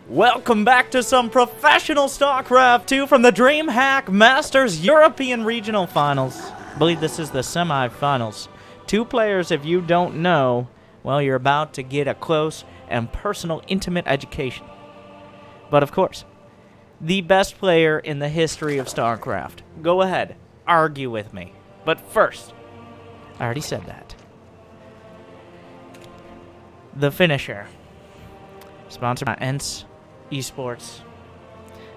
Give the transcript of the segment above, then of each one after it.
Welcome back to some professional Starcraft 2 from the Dreamhack Masters European Regional Finals. I believe this is the semi-finals. 2 players, if you don't know, well, you're about to get a close and personal, intimate education. But of course, the best player in the history of Starcraft. Go ahead, argue with me. But first, I already said that. The finisher. Sponsored by ENCE Esports,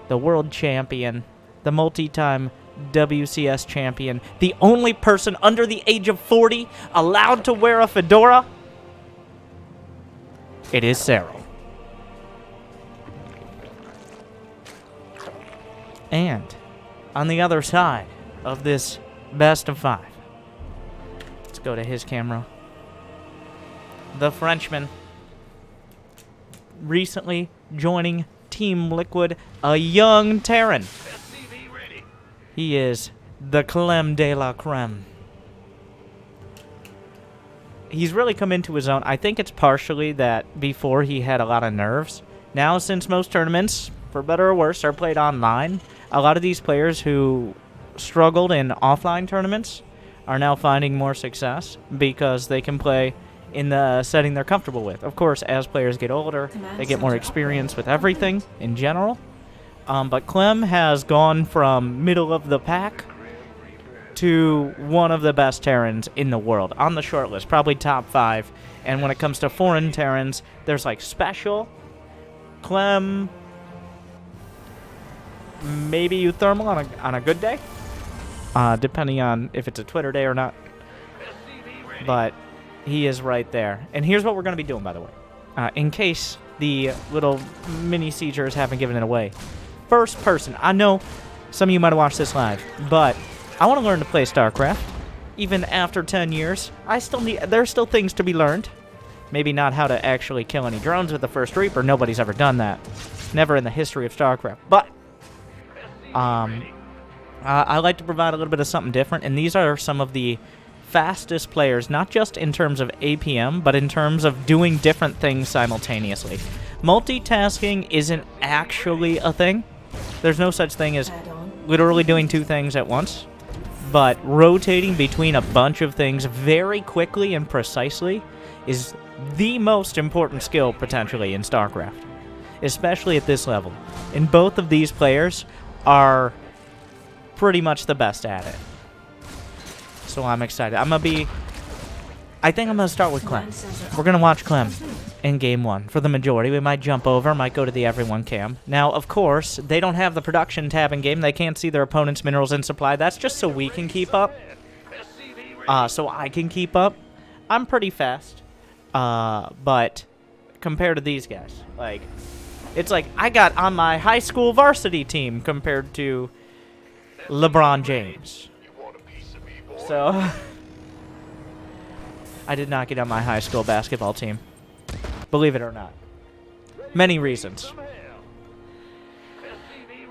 the world champion, the multi-time WCS champion, the only person under the age of 40 allowed to wear a fedora. It is Serral. And on the other side of this best of 5, let's go to his camera. The Frenchman, recently joining Team Liquid, a young Terran. He is the Clem de la Creme. He's really come into his own. I think it's partially that before he had a lot of nerves. Now, since most tournaments, for better or worse, are played online, a lot of these players who struggled in offline tournaments are now finding more success because they can play in the setting they're comfortable with. Of course, as players get older, they get more experience with everything in general. But Clem has gone from middle of the pack to one of the best Terrans in the world. On the short list, probably top 5. And when it comes to foreign Terrans, there's like Special, Clem, maybe Euthermal on a good day, depending on if it's a Twitter day or not. But he is right there. And here's what we're going to be doing, by the way. In case the little mini siegers haven't given it away. First person. I know some of you might have watched this live, but I want to learn to play StarCraft. Even after 10 years, there's still things to be learned. Maybe not how to actually kill any drones with the first Reaper. Nobody's ever done that. Never in the history of StarCraft. But I like to provide a little bit of something different, and these are some of the fastest players, not just in terms of APM, but in terms of doing different things simultaneously. Multitasking isn't actually a thing. There's no such thing as literally doing 2 things at once, but rotating between a bunch of things very quickly and precisely is the most important skill potentially in StarCraft, especially at this level. And both of these players are pretty much the best at it. So I'm excited. I think I'm going to start with Clem. We're going to watch Clem in Game 1 for the majority. We might jump over, might go to the everyone cam. Now, of course, they don't have the production tab in game. They can't see their opponent's minerals and supply. That's just so we can keep up. So I can keep up. I'm pretty fast. But compared to these guys, it's like I got on my high school varsity team compared to LeBron James. So, I did not get on my high school basketball team. Believe it or not. Many reasons.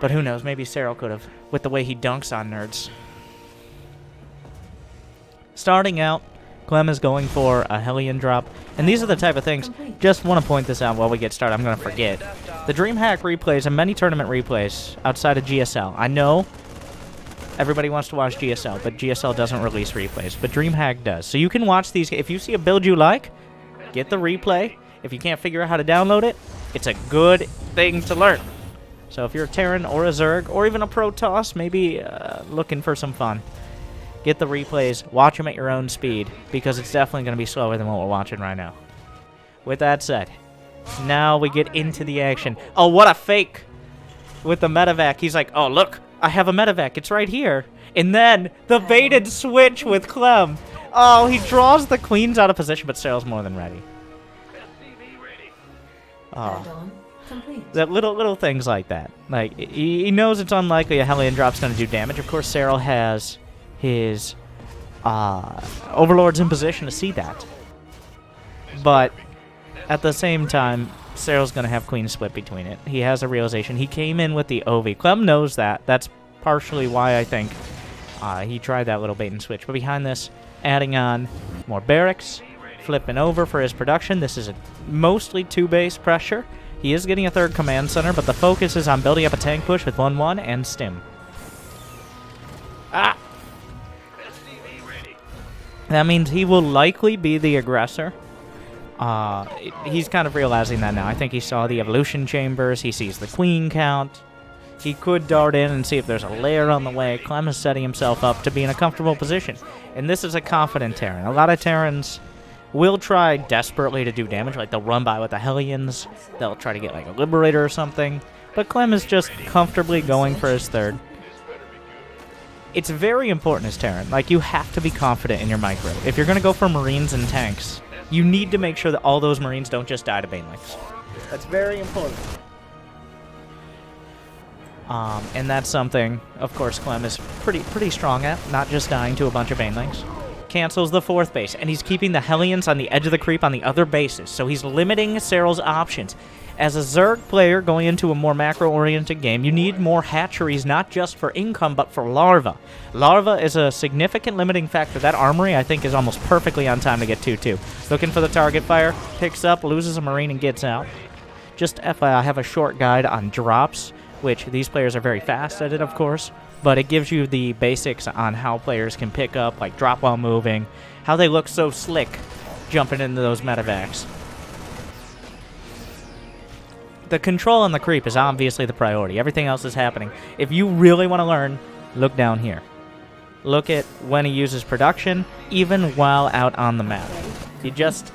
But who knows, maybe Serral could have, with the way he dunks on nerds. Starting out, Clem is going for a Hellion drop. And these are the type of things, just want to point this out while we get started, I'm going to forget. The Dreamhack replays and many tournament replays outside of GSL. I know everybody wants to watch GSL, but GSL doesn't release replays. But Dreamhack does. So you can watch these. If you see a build you like, get the replay. If you can't figure out how to download it, it's a good thing to learn. So if you're a Terran or a Zerg, or even a Protoss, maybe looking for some fun, get the replays, watch them at your own speed, because it's definitely going to be slower than what we're watching right now. With that said, now we get into the action. Oh, what a fake with the medevac. He's like, oh, look. I have a medevac. It's right here. And then the baited switch with Clem. Oh, he draws the queens out of position, but Serral's more than ready. Oh, that little things like that. Like he knows it's unlikely a Hellion drop's going to do damage. Of course, Serral has his overlords in position to see that. But at the same time, Serral's going to have queen split between it. He has a realization. He came in with the OV. Clem knows that. That's partially why I think he tried that little bait and switch. But behind this, adding on more barracks, flipping over for his production. This is a mostly 2-base pressure. He is getting a third command center, but the focus is on building up a tank push with 1-1 and stim. Ah! That means he will likely be the aggressor. He's kind of realizing that now. I think he saw the evolution chambers. He sees the queen count. He could dart in and see if there's a lair on the way. Clem is setting himself up to be in a comfortable position. And this is a confident Terran. A lot of Terrans will try desperately to do damage. Like, they'll run by with the Hellions. They'll try to get, like, a Liberator or something. But Clem is just comfortably going for his third. It's very important as Terran. Like, you have to be confident in your micro. If you're going to go for Marines and tanks, you need to make sure that all those Marines don't just die to Banelings. That's very important. And that's something, of course, Clem is pretty strong at, not just dying to a bunch of Banelings. Cancels the 4th base, and he's keeping the Hellions on the edge of the creep on the other bases, so he's limiting Serral's options. As a Zerg player going into a more macro-oriented game, you need more hatcheries, not just for income, but for larva. Larva is a significant limiting factor. That armory, I think, is almost perfectly on time to get 2-2. Looking for the target fire, picks up, loses a Marine, and gets out. Just FYI, I have a short guide on drops, which these players are very fast at it, of course, but it gives you the basics on how players can pick up, like drop while moving, how they look so slick jumping into those medevacs. The control on the creep is obviously the priority. Everything else is happening. If you really want to learn, look down here. Look at when he uses production, even while out on the map. You just...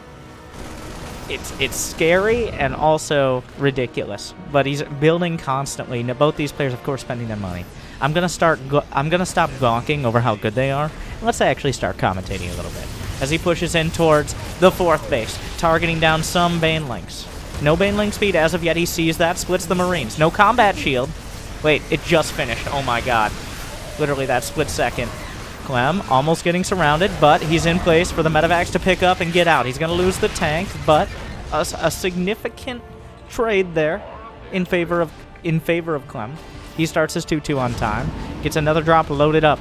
It's scary and also ridiculous, but he's building constantly. Now, both these players, of course, spending their money. I'm gonna stop gawking over how good they are. And let's actually start commentating a little bit as he pushes in towards the 4th base, targeting down some Banelings. No Baneling speed as of yet. He sees that, splits the Marines. No combat shield. Wait, it just finished. Oh my god! Literally that split second. Clem almost getting surrounded, but he's in place for the medevacs to pick up and get out. He's going to lose the tank, but a significant trade there in favor of Clem. He starts his 2-2 on time, gets another drop loaded up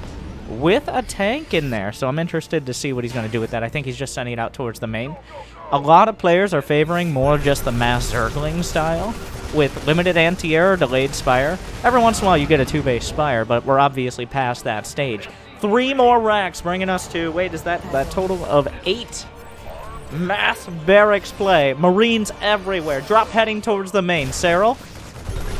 with a tank in there, so I'm interested to see what he's going to do with that. I think he's just sending it out towards the main. A lot of players are favoring more just the mass Zergling style with limited anti-air, delayed spire. Every once in a while you get a 2-base spire, but we're obviously past that stage. 3 more racks, bringing us to, wait, is that total of 8? Mass barracks play. Marines everywhere. Drop heading towards the main. Serral,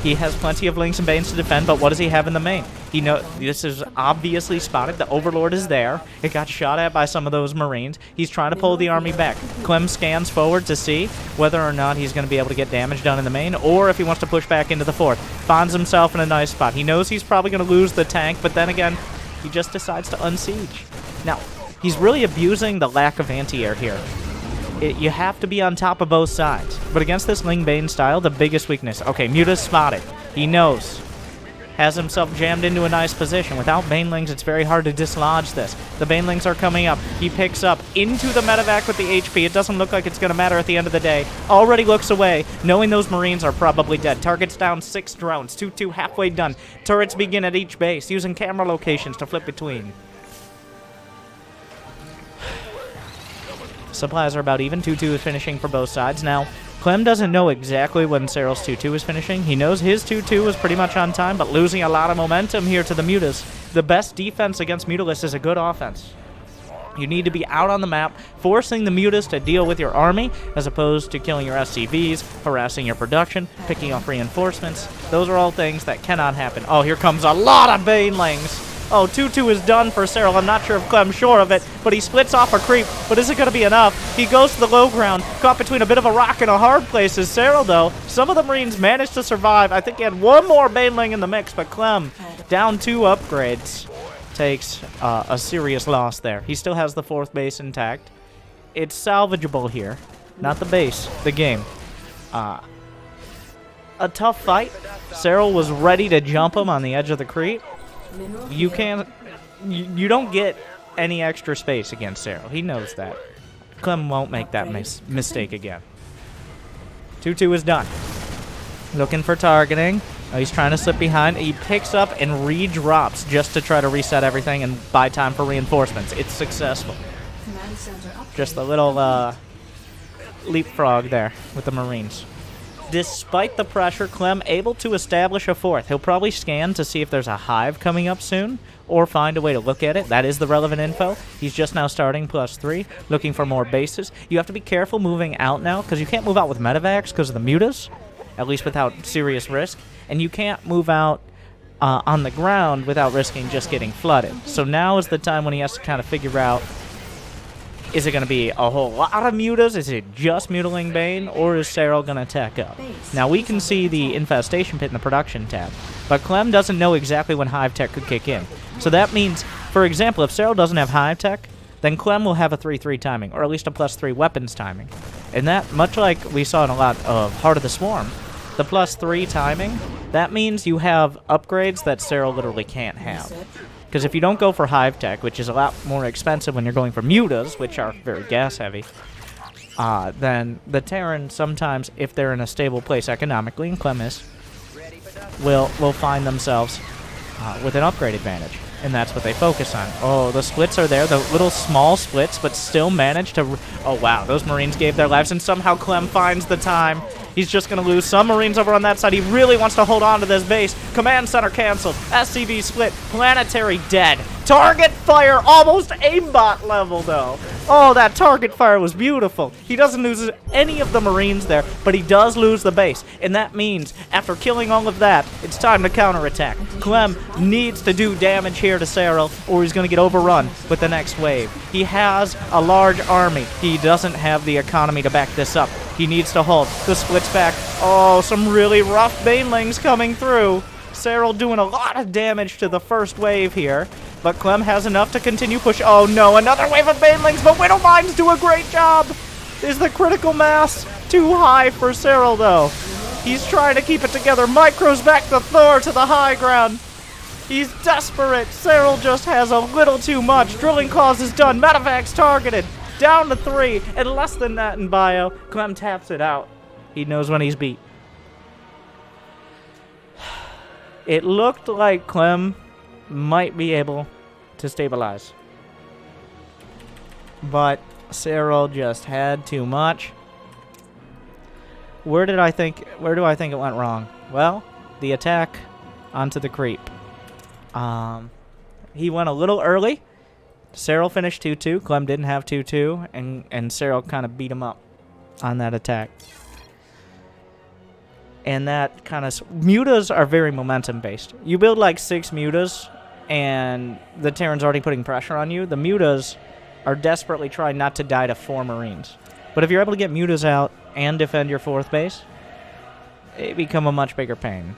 he has plenty of links and banes to defend, but what does he have in the main? This is obviously spotted. The Overlord is there. It got shot at by some of those Marines. He's trying to pull the army back. Clem scans forward to see whether or not he's going to be able to get damage done in the main, or if he wants to push back into the 4th. Finds himself in a nice spot. He knows he's probably going to lose the tank, but then again, he just decides to unsiege. Now, he's really abusing the lack of anti-air here. You have to be on top of both sides. But against this Ling Bane style, the biggest weakness... Okay, Muta's spotted. He knows. Has himself jammed into a nice position. Without Banelings, it's very hard to dislodge this. The Banelings are coming up. He picks up into the medevac with the HP. It doesn't look like it's going to matter at the end of the day. Already looks away, knowing those Marines are probably dead. Targets down 6 drones. 2-2 halfway done. Turrets begin at each base, using camera locations to flip between. Supplies are about even. 2-2 is finishing for both sides. Now, Clem doesn't know exactly when Serral's 2-2 is finishing. He knows his 2-2 was pretty much on time, but losing a lot of momentum here to the Mutas. The best defense against Mutalists is a good offense. You need to be out on the map, forcing the Mutas to deal with your army, as opposed to killing your SCVs, harassing your production, picking off reinforcements. Those are all things that cannot happen. Oh, here comes a lot of Banelings. Oh, 2-2 is done for Serral. I'm not sure if Clem's sure of it, but he splits off a creep. But is it going to be enough? He goes to the low ground, caught between a bit of a rock and a hard place. Is Serral, though, some of the Marines managed to survive. I think he had one more Baneling in the mix, but Clem, down 2 upgrades, takes a serious loss there. He still has the 4th base intact. It's salvageable here. Not the base, the game. A tough fight. Serral was ready to jump him on the edge of the creep. You don't get any extra space against Serral. He knows that. Clem won't make that mistake again. 2-2 is done. Looking for targeting. Oh, he's trying to slip behind. He picks up and re-drops just to try to reset everything and buy time for reinforcements. It's successful. Just a little leapfrog there with the Marines. Despite the pressure, Clem able to establish a fourth. He'll probably scan to see if there's a hive coming up soon, or find a way to look at it. That is the relevant info. He's just now starting +3, looking for more bases. You have to be careful moving out now, because you can't move out with medevacs because of the mutas, at least without serious risk. And you can't move out on the ground without risking just getting flooded. So now is the time when he has to kind of figure out, is it going to be a whole lot of mutas? Is it just Mutiling Bane? Or is Serral going to attack up? Now we can see the Infestation Pit in the Production tab, but Clem doesn't know exactly when Hive Tech could kick in. So that means, for example, if Serral doesn't have Hive Tech, then Clem will have a 3-3 timing, or at least a +3 weapons timing. And that, much like we saw in a lot of Heart of the Swarm, the +3 timing, that means you have upgrades that Serral literally can't have. Because if you don't go for Hive Tech, which is a lot more expensive when you're going for mutas, which are very gas-heavy, then the Terran sometimes, if they're in a stable place economically, and Clem is, will find themselves with an upgrade advantage. And that's what they focus on. Oh, the splits are there, the little small splits, but still manage to... Oh, wow, those Marines gave their lives, and somehow Clem finds the time. He's just going to lose some Marines over on that side. He really wants to hold on to this base. Command Center canceled. SCV split. Planetary dead. Target fire, almost aimbot level, though. Oh, that target fire was beautiful. He doesn't lose any of the Marines there, but he does lose the base. And that means, after killing all of that, it's time to counterattack. Clem needs to do damage here to Serral, or he's going to get overrun with the next wave. He has a large army. He doesn't have the economy to back this up. He needs to hold. The splits back. Oh, some really rough Banelings coming through. Serral doing a lot of damage to the first wave here, but Clem has enough to continue push. Oh no, another wave of Banelings, but Widowmines do a great job. Is the critical mass too high for Serral, though? He's trying to keep it together. Micros back the Thor to the high ground. He's desperate. Serral just has a little too much. Drilling Claws is done. Medevacs targeted. Down to 3, and less than that in bio. Clem taps it out. He knows when he's beat. It looked like Clem might be able to stabilize, but Serral just had too much. Where do I think it went wrong? Well, the attack onto the creep. He went a little early. Serral finished 2-2. Clem didn't have 2-2, and Serral kind of beat him up on that attack. And that kind of... Mutas are very momentum-based. You build like 6 mutas, and the Terran's already putting pressure on you. The mutas are desperately trying not to die to 4 Marines. But if you're able to get mutas out and defend your 4th base, it become a much bigger pain.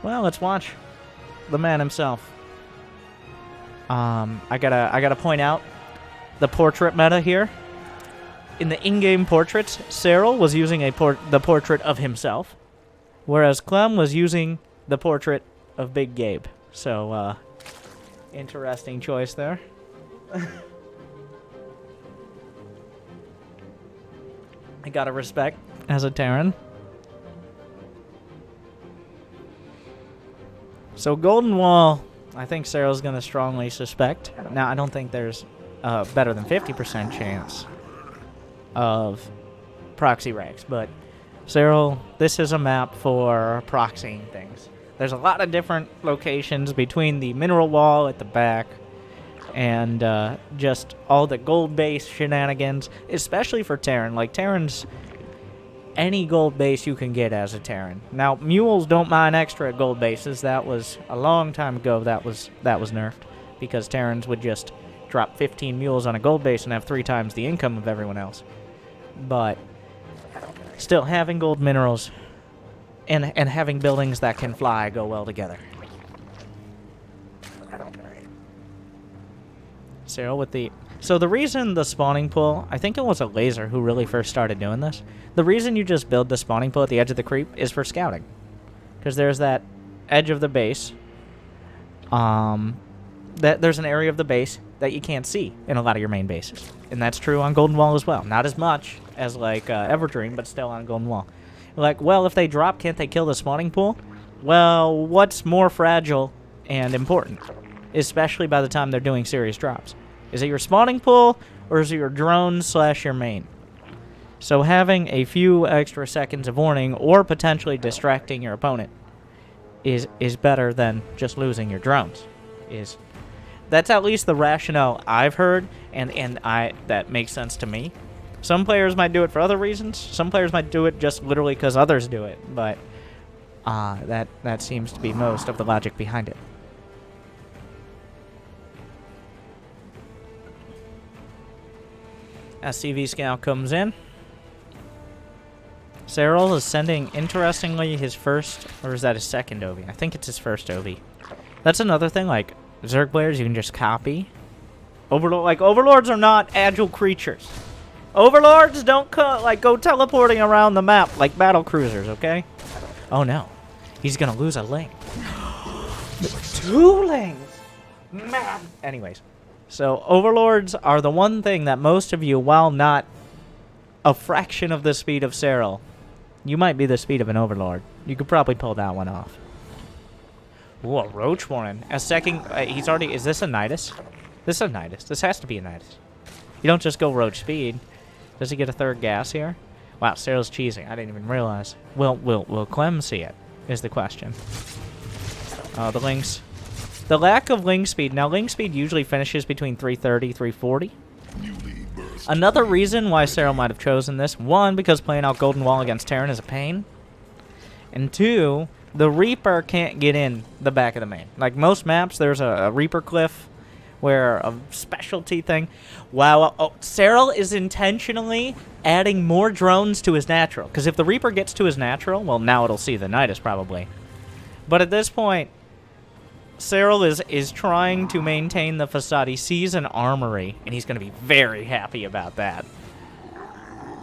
Well, let's watch the man himself. I gotta point out the portrait meta here. In the in-game portraits, Serral was using the portrait of himself, whereas Clem was using the portrait of Big Gabe. So, interesting choice there. I gotta respect as a Terran. So Golden Wall, I think Serral's gonna strongly suspect. Now, I don't think there's a better than 50% chance of proxy ranks, but Serral, this is a map for proxying things. There's a lot of different locations between the mineral wall at the back and just all the gold base shenanigans, especially for Terran. Like, Terran's any gold base you can get as a Terran. Now, mules don't mine extra at gold bases. That was a long time ago. That was nerfed, because Terrans would just drop 15 mules on a gold base and have 3 times the income of everyone else. But still, having gold minerals and having buildings that can fly go well together. Serral with the... So the reason the spawning pool, I think it was a laser who really first started doing this. The reason you just build the spawning pool at the edge of the creep is for scouting. Because there's that edge of the base. There's an area of the base that you can't see in a lot of your main bases. And that's true on Golden Wall as well. Not as much as, like, Everdream, but still on Golden Wall. Like, well, if they drop, can't they kill the spawning pool? Well, what's more fragile and important? Especially by the time they're doing serious drops. Is it your spawning pool or is it your drone / your main? So having a few extra seconds of warning or potentially distracting your opponent is better than just losing your drones. That's at least the rationale I've heard, and that makes sense to me. Some players might do it for other reasons. Some players might do it just literally because others do it, but that seems to be most of the logic behind it. SCV Scout comes in. Serral is sending, interestingly, his first, or is that his second OV? I think it's his first OV. That's another thing, like, Zerg players, you can just copy. Overlords are not agile creatures. Overlords don't go teleporting around the map like battle cruisers, okay? Oh no. He's gonna lose a link. 2 links! Man. Anyways. So, Overlords are the one thing that most of you, while not a fraction of the speed of Serral, you might be the speed of an Overlord. You could probably pull that one off. Ooh, a Roach Warren. A second... he's already... Is this a Nidus? This is a Nidus. This has to be a Nidus. You don't just go Roach speed. Does he get a 3rd gas here? Wow, Serral's cheesing. I didn't even realize. Will Clem see it? Is the question. Oh, the links. The lack of link speed. Now, link speed usually finishes between 330, 340. Another reason why Serral might have chosen this, 1, because playing out Golden Wall against Terran is a pain. And 2, the Reaper can't get in the back of the main. Like most maps, there's a Reaper cliff where a specialty thing. Wow, Serral is intentionally adding more drones to his natural. Because if the Reaper gets to his natural, well, now it'll see the Nidus probably. But at this point, Serral is trying to maintain the facade. He sees an armory, and he's going to be very happy about that.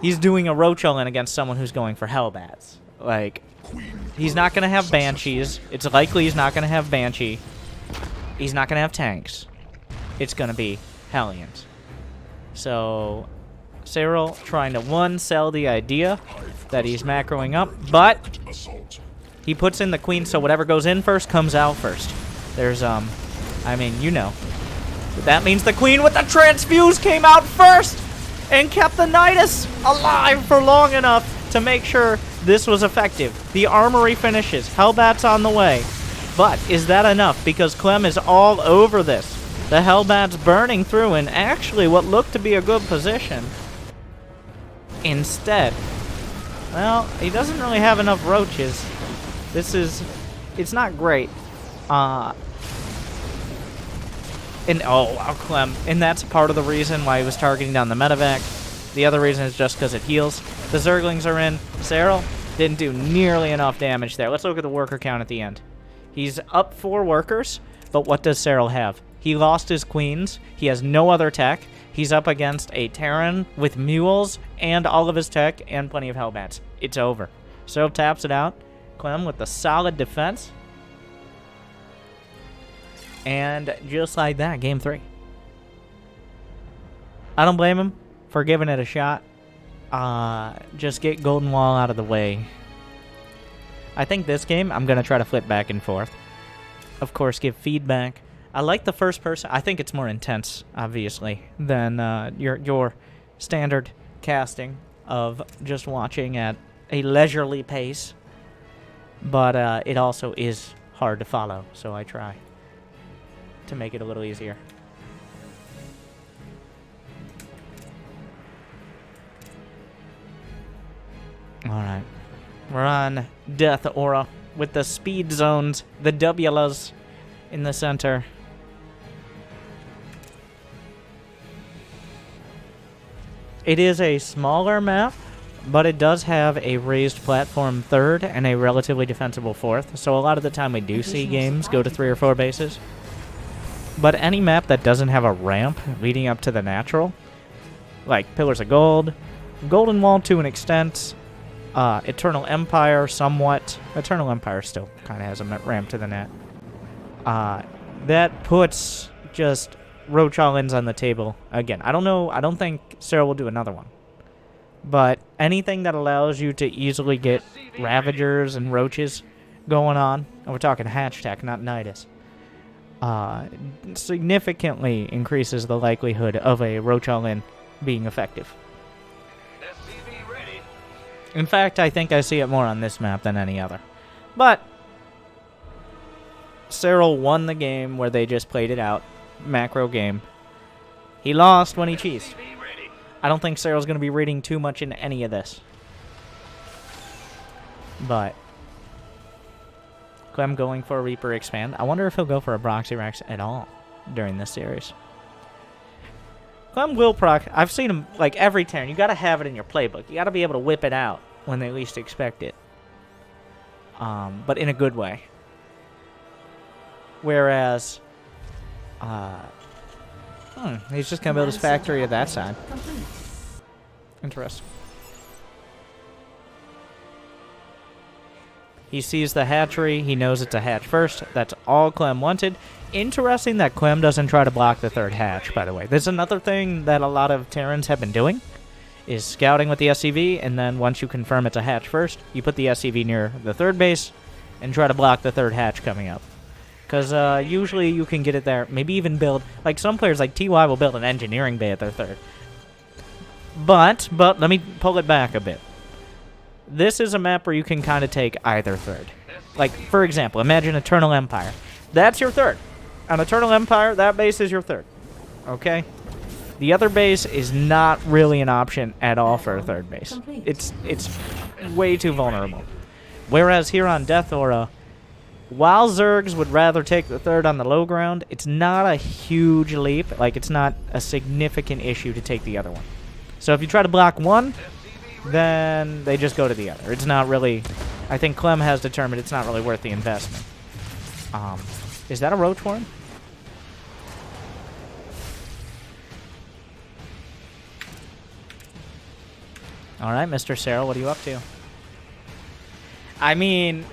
He's doing a Roach all-in against someone who's going for Hellbats. Like, he's not going to have Banshees. It's likely he's not going to have Banshee. He's not going to have tanks. It's going to be Hellions. So, Serral trying to, 1, sell the idea that he's macroing up, but he puts in the Queen, so whatever goes in first comes out first. There's, I mean, you know. That means the Queen with the Transfuse came out first and kept the Nidus alive for long enough to make sure this was effective. The armory finishes. Hellbat's on the way. But is that enough? Because Clem is all over this. The Hellbat's burning through in actually what looked to be a good position. Instead, well, he doesn't really have enough roaches. It's not great. Clem. And that's part of the reason why he was targeting down the medevac. The other reason is just because it heals. The Zerglings are in. Serral didn't do nearly enough damage there. Let's look at the worker count at the end. He's up 4 workers, but what does Serral have? He lost his queens. He has no other tech. He's up against a Terran with mules and all of his tech and plenty of Hellbats. It's over. Serral taps it out. Clem with the solid defense. And just like that, game 3. I don't blame him for giving it a shot. Just get Golden Wall out of the way. I think this game, I'm going to try to flip back and forth. Of course, give feedback. I like the first person. I think it's more intense, obviously, than your standard casting of just watching at a leisurely pace. But it also is hard to follow, so I try to make it a little easier. Alright. We're on Death Aura with the speed zones, the WLs in the center. It is a smaller map, but it does have a raised platform 3rd and a relatively defensible 4th, so a lot of the time we do see games go to 3 or 4 bases. But any map that doesn't have a ramp leading up to the natural, like Pillars of Gold, Golden Wall to an extent, Eternal Empire somewhat. Eternal Empire still kind of has a ramp to the net. That puts just Roach all-ins on the table again. I don't know. I don't think Serral will do another one. But anything that allows you to easily get Ravagers and Roaches going on, and we're talking hatch tech, not Nidus, significantly increases the likelihood of a Roach all-in being effective. In fact, I think I see it more on this map than any other. But Serral won the game where they just played it out. Macro game. He lost when he cheesed. I don't think Serral's going to be reading too much into any of this. But Clem going for a Reaper expand. I wonder if he'll go for a Broxy Rex at all during this series. Clem will proc. I've seen him like every Terran. You got to have it in your playbook. You got to be able to whip it out when they least expect it. But in a good way. Whereas, he's just going to build his factory at that side. Interesting. He sees the hatchery. He knows it's a hatch first. That's all Clem wanted. Interesting that Clem doesn't try to block the third hatch, by the way. There's another thing that a lot of Terrans have been doing, is scouting with the SCV, and then once you confirm it's a hatch first, you put the SCV near the third base and try to block the third hatch coming up. Because usually you can get it there, maybe even build, like some players like TY will build an engineering bay at their third. But let me pull it back a bit. This is a map where you can kind of take either third. Like, for example, imagine Eternal Empire. That's your third. On Eternal Empire, that base is your third. Okay? The other base is not really an option at all for a third base. It's way too vulnerable. Whereas here on Death Aura, while Zergs would rather take the third on the low ground, it's not a huge leap. Like, it's not a significant issue to take the other one. So if you try to block one, then they just go to the other. It's not really... I think Clem has determined it's not really worth the investment. Is that a roach worm? Alright, Mr. Serral, what are you up to? I mean...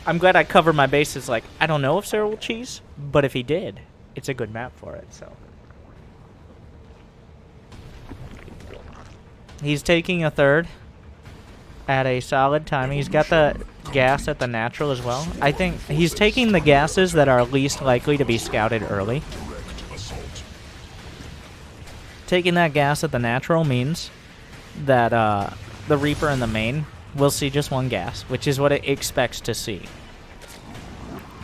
I'm glad I covered my bases. Like, I don't know if Serral will cheese, but if he did, it's a good map for it, so... He's taking a third at a solid timing. He's got the gas at the natural as well. I think he's taking the gases that are least likely to be scouted early. Taking that gas at the natural means that the Reaper in the main will see just one gas, which is what it expects to see.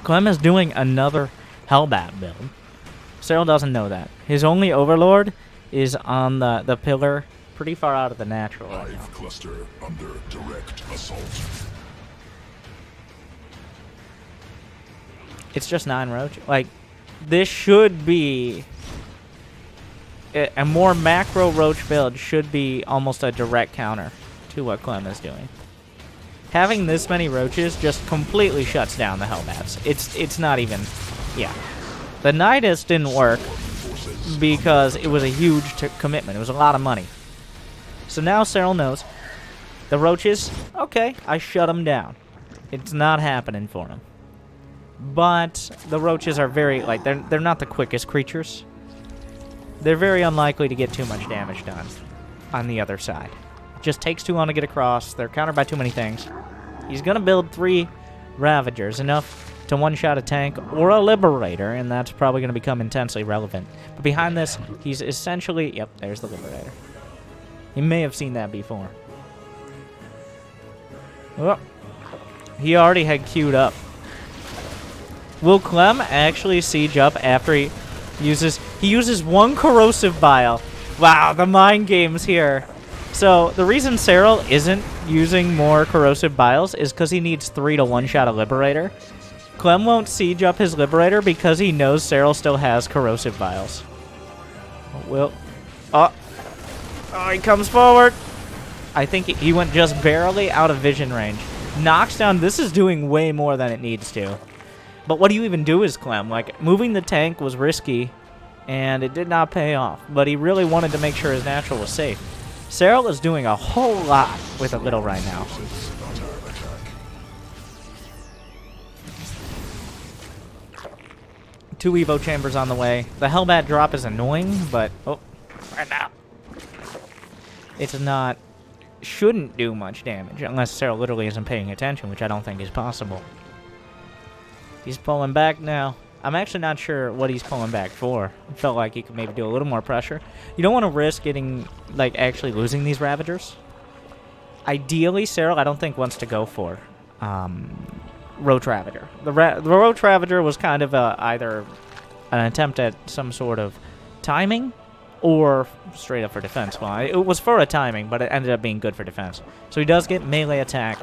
Clem is doing another Hellbat build. Serral doesn't know that. His only Overlord is on the pillar pretty far out of the natural right now. Cluster under direct assault. It's just 9 roach. Like, this should be a more macro roach build. Should be almost a direct counter to what Clem is doing. Having this many roaches just completely shuts down the Hellbats. It's not even... Yeah. The Nidus didn't work because it was a huge commitment. It was a lot of money. So now Serral knows. The roaches, okay, I shut them down. It's not happening for him. But the roaches are very, like, they're not the quickest creatures. They're very unlikely to get too much damage done on the other side. It just takes too long to get across. They're countered by too many things. He's going to build 3 Ravagers, enough to one-shot a tank or a Liberator, and that's probably going to become intensely relevant. But behind this, he's essentially... Yep, there's the Liberator. You may have seen that before. Oh, he already had queued up. Will Clem actually siege up after he uses... He uses 1 corrosive bile. Wow, the mind games here. So, the reason Serral isn't using more corrosive biles is because he needs 3 to one-shot a Liberator. Clem won't siege up his Liberator because he knows Serral still has corrosive biles. Will... Oh, he comes forward. I think he went just barely out of vision range. Knocks down. This is doing way more than it needs to. But what do you even do as Clem? Like, moving the tank was risky, and it did not pay off. But he really wanted to make sure his natural was safe. Serral is doing a whole lot with a little right now. Two Evo chambers on the way. The Hellbat drop is annoying, but... Oh, right now. It's not... Shouldn't do much damage, unless Serral literally isn't paying attention, which I don't think is possible. He's pulling back now. I'm actually not sure what he's pulling back for. I felt like he could maybe do a little more pressure. You don't want to risk getting, like, actually losing these Ravagers. Ideally, Serral, I don't think, wants to go for Roach Ravager. The Roach Ravager was kind of either an attempt at some sort of timing or straight up for defense. Well, it was for a timing, but it ended up being good for defense. So he does get melee attack.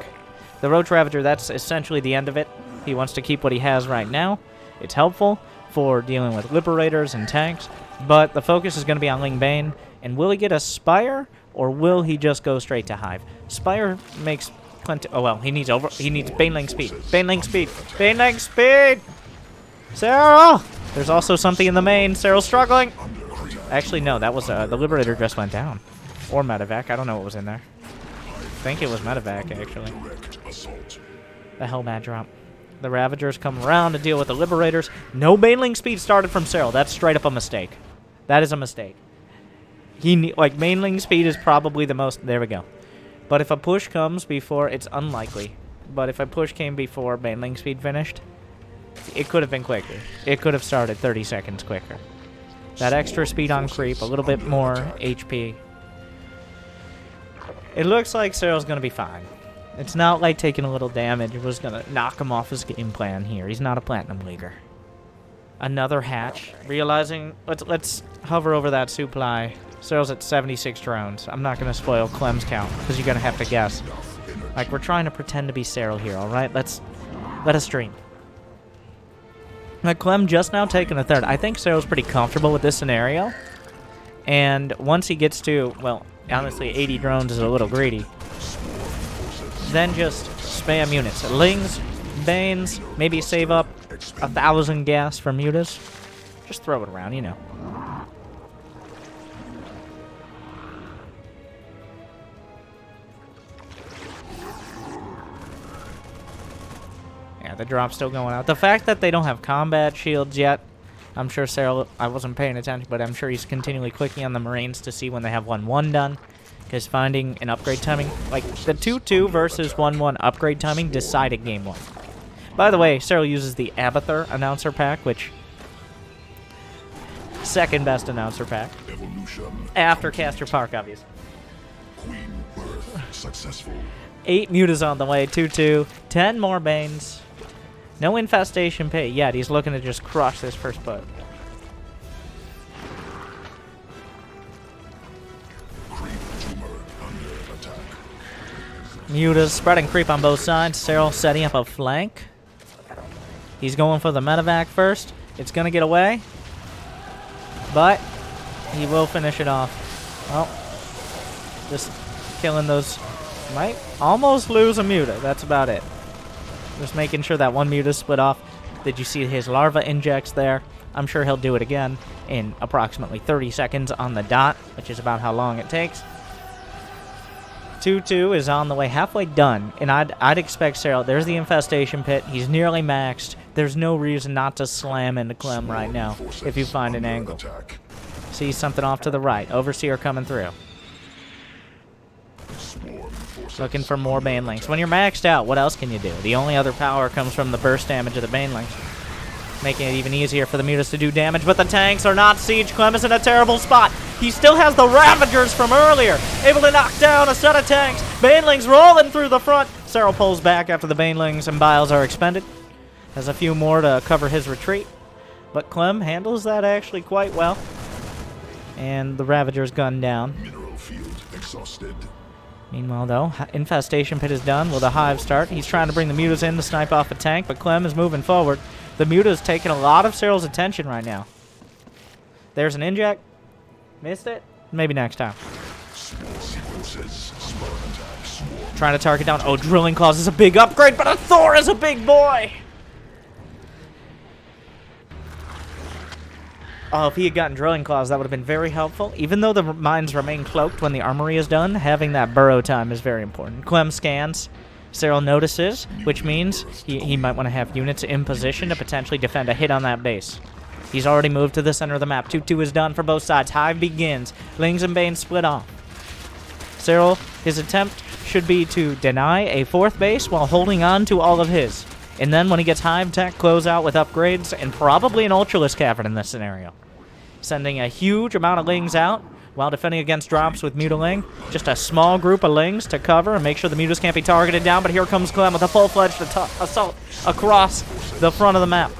The Roach Ravager, that's essentially the end of it. He wants to keep what he has right now. It's helpful for dealing with Liberators and tanks, but the focus is going to be on Ling Bane. And will he get a Spire, or will he just go straight to Hive? Spire makes plenty. Oh well, he needs Baneling speed. Baneling speed. Baneling speed. Serral. There's also something in the main. Serral's struggling. Actually, no, that was the Liberator just went down, or Medevac. I don't know what was in there. I think it was Medevac actually. The Hellbat drop. The Ravagers come around to deal with the Liberators. No Baneling speed started from Serral. That's straight up a mistake. That is a mistake. Baneling speed is probably the most... There we go. But if a push comes before... It's unlikely. But if a push came before Baneling speed finished, it could have been quicker. It could have started 30 seconds quicker. That extra speed on creep, a little bit more HP. It looks like Serral's going to be fine. It's not like taking a little damage was going to knock him off his game plan here. He's not a Platinum Leaguer. Another hatch. Realizing... Let's hover over that supply. Serral's at 76 drones. I'm not going to spoil Clem's count, because you're going to have to guess. Like, we're trying to pretend to be Serral here, alright? Let us dream. Clem just now taking a third. I think Serral's pretty comfortable with this scenario. And once he gets to... Well, honestly, 80 drones is a little greedy. Then just spam units. Lings, Banes, maybe save up 1,000 gas for mutas. Just throw it around, you know. Yeah, the drop's still going out. The fact that they don't have combat shields yet, I'm sure Serral, I wasn't paying attention, but I'm sure he's continually clicking on the Marines to see when they have 1-1 done. Because finding an upgrade timing, like the 2-2 versus 1-1 upgrade timing decided game 1. By the way, Serral uses the Abathur announcer pack, which second best announcer pack. After Caster Park, obviously. Queen birth successful. 8 mutas on the way, 2-2, 10 more Banes. No infestation pit yet. He's looking to just crush this first put. Mutas spreading creep on both sides. Serral setting up a flank. He's going for the medevac first. It's going to get away. But he will finish it off. Well, just killing those. Might almost lose a muta. That's about it. Just making sure that one muta split off. Did you see his larva injects there? I'm sure he'll do it again in approximately 30 seconds on the dot, which is about how long it takes. 2-2 is on the way, halfway done, and I'd expect Serral. There's the infestation pit. He's nearly maxed. There's no reason not to slam into Clem right now if you find an angle. See something off to the right. Overseer coming through. Looking for more Banelings. When you're maxed out, what else can you do? The only other power comes from the burst damage of the Banelings, making it even easier for the mutas to do damage, but the tanks are not siege. Clem is in a terrible spot. He still has the Ravagers from earlier, able to knock down a set of tanks. Banelings rolling through the front. Serral pulls back after the Banelings and Biles are expended. Has a few more to cover his retreat, but Clem handles that actually quite well. And the Ravagers gunned down. Mineral field exhausted. Meanwhile, though, infestation pit is done. Will the hive start? He's trying to bring the mutas in to snipe off a tank, but Clem is moving forward. The muta's taking a lot of Serral's attention right now. There's an inject. Missed it. Maybe next time. Trying to target down. Oh, Drilling Claws is a big upgrade, but a Thor is a big boy. Oh, if he had gotten Drilling Claws, that would have been very helpful. Even though the mines remain cloaked when the armory is done, having that burrow time is very important. Clem scans. Serral notices, which means he might want to have units in position to potentially defend a hit on that base. He's already moved to the center of the map. 2-2 is done for both sides. Hive begins. Lings and Banes split off. Serral, his attempt should be to deny a fourth base while holding on to all of his. And then when he gets Hive Tech, close out with upgrades and probably an Ultralisk Cavern in this scenario. Sending a huge amount of Lings out while defending against drops with Mutaling. Just a small group of Lings to cover and make sure the Mutas can't be targeted down, but here comes Clem with a full-fledged assault across the front of the map.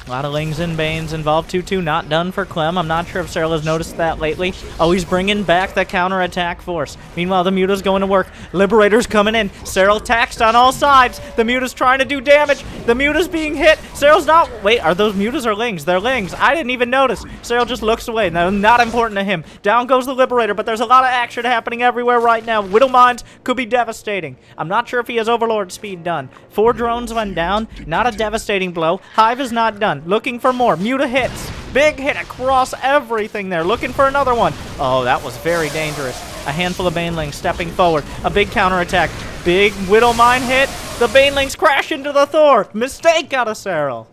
A lot of Lings and Banes involved. 2-2 not done for Clem. I'm not sure if Serral has noticed that lately. Oh, he's bringing back the counterattack force. Meanwhile, the Muta's going to work. Liberator's coming in. Serral taxed on all sides. The Muta's trying to do damage. The Muta's being hit. Serral's not... Wait, are those Mutas or Lings? They're Lings. I didn't even notice. Serral just looks away. No, not important to him. Down goes the Liberator, but there's a lot of action happening everywhere right now. Widow Mines could be devastating. I'm not sure if he has Overlord speed done. 4 drones went down. Not a devastating blow. Hive is not done. Looking for more. Muta hits. Big hit across everything there. Looking for another one. Oh, that was very dangerous. A handful of Banelings stepping forward. A big counterattack. Big Widow Mine hit. The Banelings crash into the Thor. Mistake out of Serral.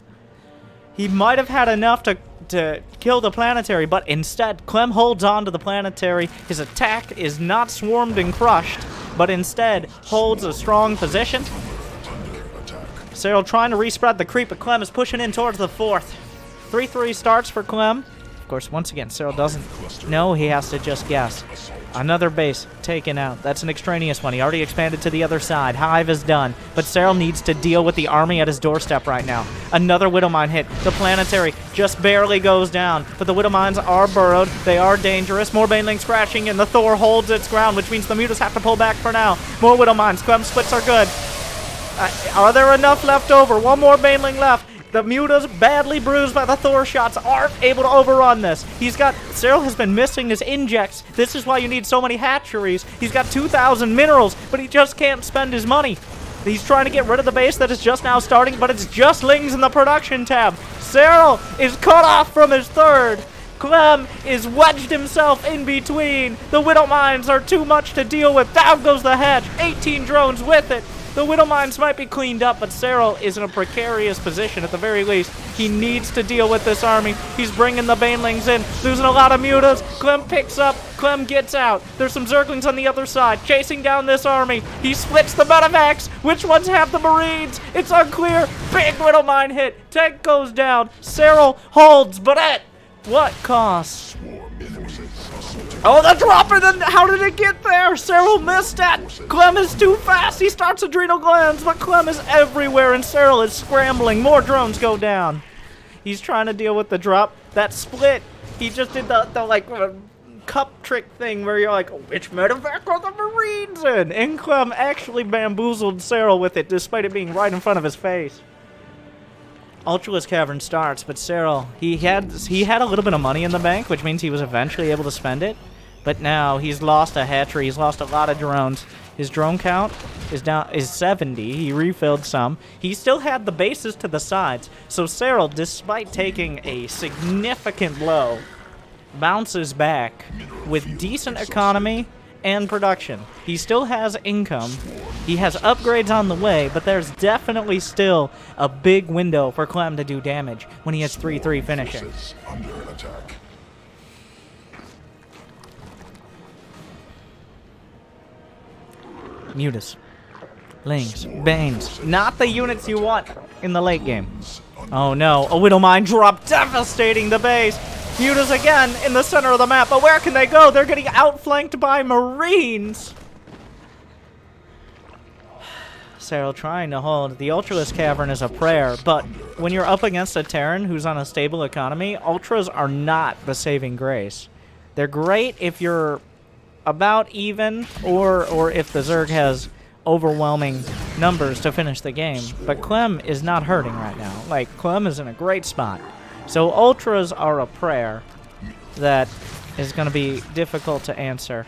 He might have had enough to kill the Planetary, but instead, Clem holds on to the Planetary. His attack is not swarmed and crushed, but instead holds a strong position. Serral trying to respread the creep, but Clem is pushing in towards the 4th. 3-3 starts for Clem. Of course, once again, Serral doesn't know. He has to just guess. Another base taken out. That's an extraneous one. He already expanded to the other side. Hive is done, but Serral needs to deal with the army at his doorstep right now. Another Widow Mine hit. The Planetary just barely goes down, but the Widow Mines are burrowed. They are dangerous. More Banelings crashing, and the Thor holds its ground, which means the Mutas have to pull back for now. More Widow Mines. Clem splits are good. Are there enough left over? One more Baneling left. The Mutas, badly bruised by the Thor shots, aren't able to overrun this. Serral has been missing his injects. This is why you need so many hatcheries. He's got 2,000 minerals, but he just can't spend his money. He's trying to get rid of the base that is just now starting, but it's just Lings in the production tab. Serral is cut off from his 3rd. Clem is wedged himself in between. The Widow Mines are too much to deal with. Down goes the hatch. 18 drones with it. The Widow Mines might be cleaned up, but Serral is in a precarious position at the very least. He needs to deal with this army. He's bringing the Banelings in, losing a lot of Mutas. Clem picks up, Clem gets out. There's some Zerglings on the other side, chasing down this army. He splits the medevacs. Which ones have the Marines? It's unclear. Big Widow Mine hit. Tank goes down. Serral holds, but at what cost? Oh, the dropper! Then how did it get there? Serral missed it. Clem is too fast. He starts Adrenal Glands, but Clem is everywhere, and Serral is scrambling. More drones go down. He's trying to deal with the drop. That split. He just did the cup trick thing where you're like, which medevac are the Marines in? And Clem actually bamboozled Serral with it, despite it being right in front of his face. Ultralisk Cavern starts, but Serral, he had a little bit of money in the bank, which means he was eventually able to spend it. But now he's lost a hatchery. He's lost a lot of drones. His drone count is 70. He refilled some. He still had the bases to the sides. So Serral, despite taking a significant blow, bounces back with decent economy and production. He still has income. He has upgrades on the way, but there's definitely still a big window for Clem to do damage when he has 3-3 finishing. Under attack. Mutas, Lings, Banes, not the units you want in the late game. Oh no, a Widow Mine drop, devastating the base. Mutas again in the center of the map, but where can they go? They're getting outflanked by Marines. Serral trying to hold. The Ultralisk Cavern is a prayer, but when you're up against a Terran who's on a stable economy, Ultras are not the saving grace. They're great if you're about even, or if the Zerg has overwhelming numbers to finish the game. But Clem is not hurting right now. Like, Clem is in a great spot. So Ultras are a prayer that is going to be difficult to answer.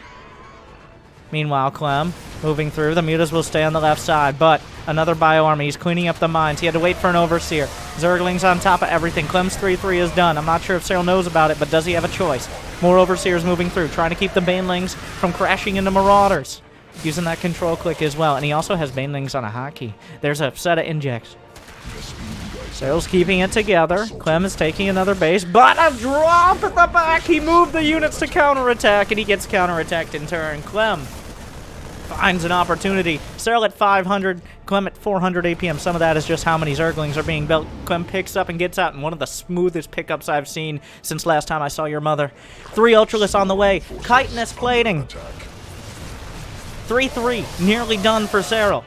Meanwhile, Clem moving through. The Mutas will stay on the left side, but another bio army. He's cleaning up the mines. He had to wait for an Overseer. Zerglings on top of everything. Clem's 3-3 is done. I'm not sure if Serral knows about it, but does he have a choice? More Overseers moving through, trying to keep the Banelings from crashing into Marauders. Using that control click as well. And he also has Banelings on a hotkey. There's a set of injects. Serral's keeping it together. Clem is taking another base, but a drop at the back. He moved the units to counterattack, and he gets counterattacked in turn. Clem finds an opportunity. Serral at 500, Clem at 400 APM. Some of that is just how many Zerglings are being built. Clem picks up and gets out in one of the smoothest pickups I've seen since last time I saw your mother. 3 Ultralists on the way. Chitinous plating. 3-3, nearly done for Serral.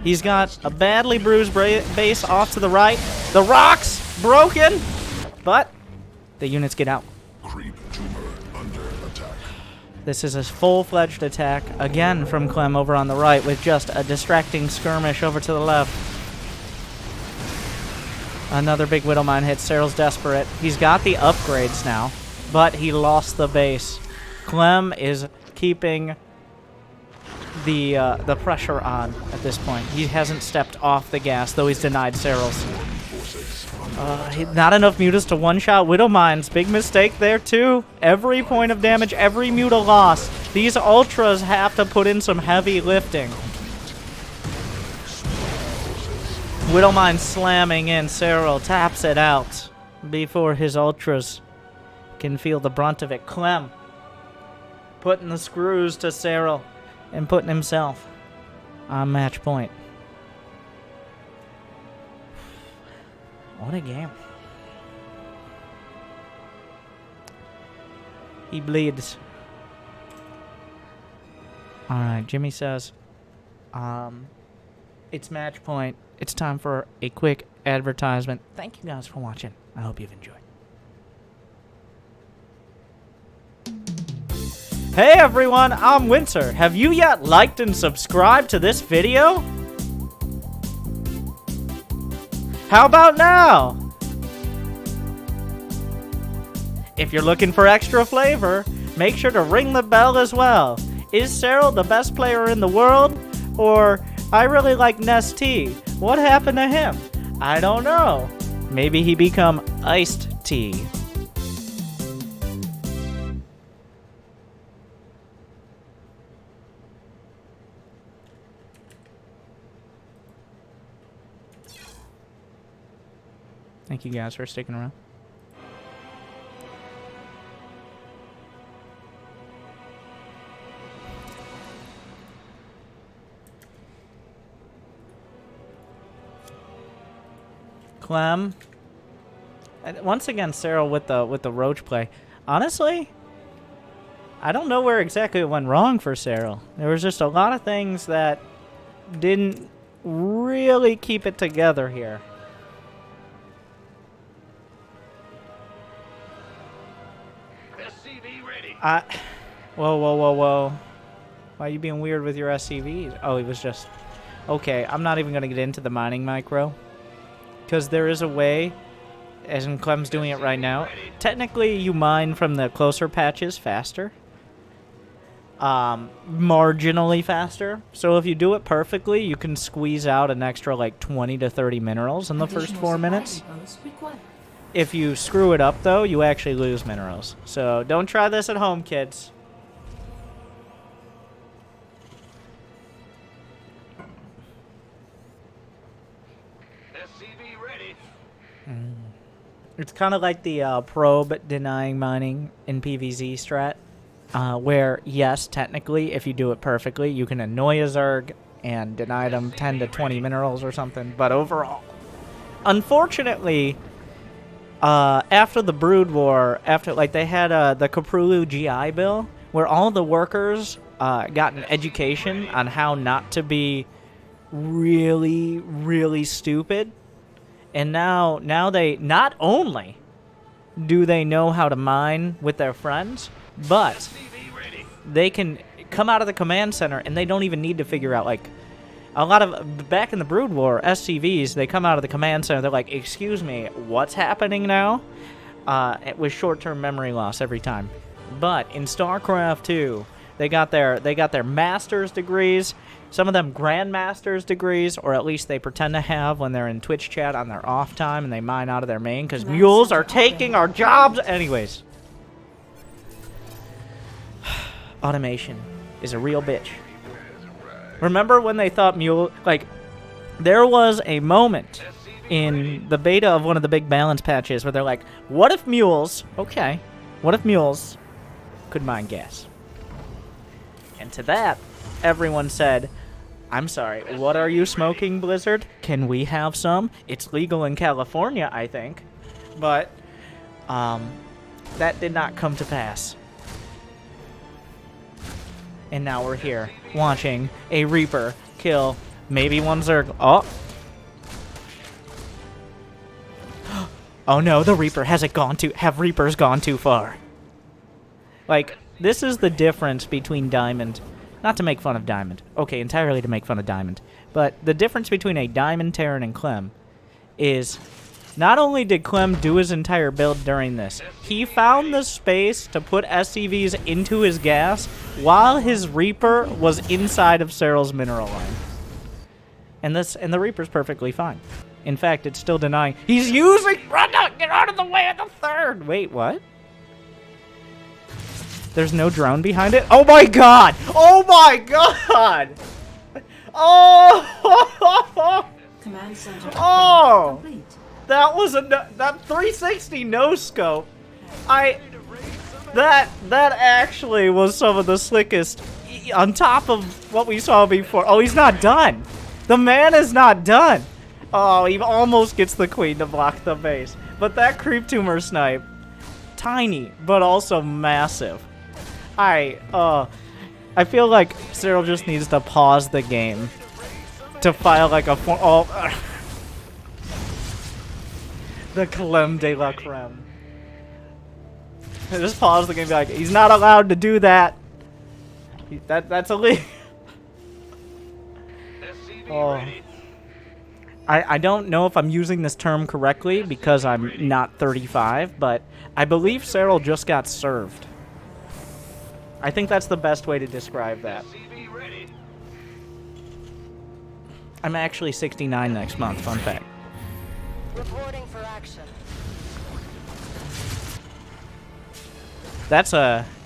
He's got a badly bruised base off to the right. The rocks broken, but the units get out. Creep tumor under attack. This is a full-fledged attack, again from Clem over on the right, with just a distracting skirmish over to the left. Another big Widow Mine hit. Serral's desperate. He's got the upgrades now, but he lost the base. Clem is keeping the pressure on at this point. He hasn't stepped off the gas, though he's denied Serral's. Not enough mutas to one-shot Widow Mines. Big mistake there, too. Every point of damage, every muta lost. These Ultras have to put in some heavy lifting. Widow Mine slamming in. Serral taps it out before his Ultras can feel the brunt of it. Clem putting the screws to Serral and putting himself on match point. What a game. He bleeds. Alright, Jimmy says, it's match point. It's time for a quick advertisement. Thank you guys for watching. I hope you've enjoyed. Hey everyone, I'm Winter. Have you yet liked and subscribed to this video? How about now? If you're looking for extra flavor, make sure to ring the bell as well. Is Serral the best player in the world? Or, I really like Nest T. What happened to him? I don't know. Maybe he become Iced Tea. Thank you guys for sticking around. Clem. And once again, Serral with the roach play. Honestly, I don't know where exactly it went wrong for Serral. There was just a lot of things that didn't really keep it together here. Whoa. Why are you being weird with your SCVs? Oh, he was just... Okay, I'm not even going to get into the mining micro. Because there is a way, as in Clem's doing it right now. Technically, you mine from the closer patches faster. Marginally faster. So if you do it perfectly, you can squeeze out an extra like 20 to 30 minerals in the first 4 minutes. If you screw it up, though, you actually lose minerals. So don't try this at home, kids. SCV ready. It's kind of like the probe denying mining in PvZ strat, where, yes, technically, if you do it perfectly, you can annoy a Zerg and deny them 10 to 20 minerals or something. But overall, unfortunately... after the Brood War, they had the Caprulu GI Bill, where all the workers got an education on how not to be really, really stupid. And now they not only do they know how to mine with their friends, but they can come out of the command center and they don't even need to figure out, like, a lot of, back in the Brood War, SCVs, they come out of the command center, they're like, excuse me, what's happening now? With short-term memory loss every time. But in StarCraft 2, they got their master's degrees, some of them grandmaster's degrees, or at least they pretend to have when they're in Twitch chat on their off time and they mine out of their main, because mules are taking our jobs! Anyways. Automation is a real bitch. Remember when they thought mule... Like, there was a moment in the beta of one of the big balance patches where they're like, what if mules... Okay. What if mules could mine gas? And to that, everyone said, I'm sorry, what are you smoking, Blizzard? Can we have some? It's legal in California, I think. But, that did not come to pass. And now we're here, watching a Reaper kill maybe one Zerg. Oh! Oh no, the Reaper have Reapers gone too far? Like, this is the difference between Diamond. Not to make fun of Diamond. Okay, entirely to make fun of Diamond. But the difference between a Diamond, Terran, and Clem is not only did Clem do his entire build during this, he found the space to put SCVs into his gas while his Reaper was inside of Serral's mineral line. And the Reaper's perfectly fine. In fact, it's still denying. He's using... Run out! Get out of the way of the third! Wait, what? There's no drone behind it? Oh my god! Oh my god! Oh! Command center Oh! complete. That was that 360 no scope. That actually was some of the slickest on top of what we saw before. Oh, he's not done. The man is not done. Oh, he almost gets the queen to block the base. But that creep tumor snipe, tiny but also massive. I feel like Serral just needs to pause the game to file like a the Clem de la Creme. Just pause the game and be like, he's not allowed to do that. That's illegal. Oh. I don't know if I'm using this term correctly because I'm not 35, but I believe Serral just got served. I think that's the best way to describe that. I'm actually 69 next month, fun fact. Reporting for action.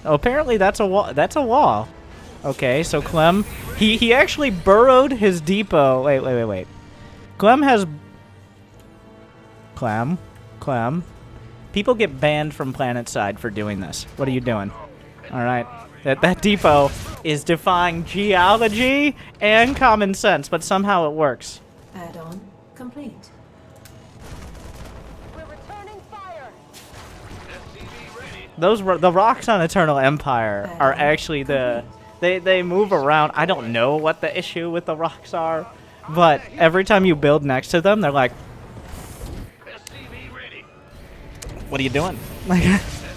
Apparently that's a wall. Okay, so Clem, he actually burrowed his depot. Wait. Clem. People get banned from PlanetSide for doing this. What are you doing? All right. That depot is defying geology and common sense, but somehow it works. Add-on complete. We're returning fire. The rocks on Eternal Empire are actually they move around. I don't know what the issue with the rocks are, but every time you build next to them, they're like, what are you doing?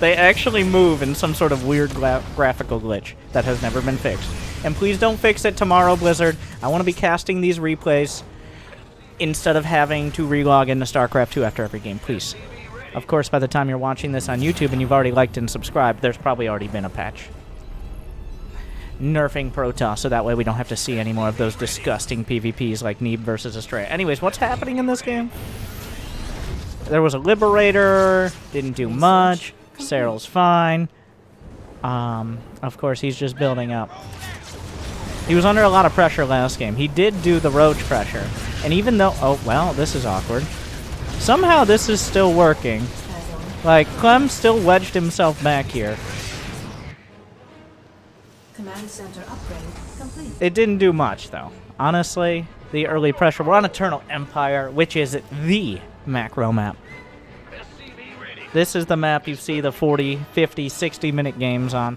They actually move in some sort of weird graphical glitch that has never been fixed. And please don't fix it tomorrow, Blizzard. I want to be casting these replays instead of having to relog into StarCraft 2 after every game, please. Of course, by the time you're watching this on YouTube and you've already liked and subscribed, there's probably already been a patch. Nerfing Protoss, so that way we don't have to see any more of those disgusting PvPs like Neeb versus Astrea. Anyways, what's happening in this game? There was a Liberator, didn't do much. Serral's fine. Of course, he's just building up. He was under a lot of pressure last game. He did do the roach pressure. And even though... Oh, well, this is awkward. Somehow this is still working. Like, Clem still wedged himself back here. Command center upgrade complete. It didn't do much, though. Honestly, the early pressure... We're on Eternal Empire, which is the macro map. This is the map you see the 40, 50, 60-minute games on.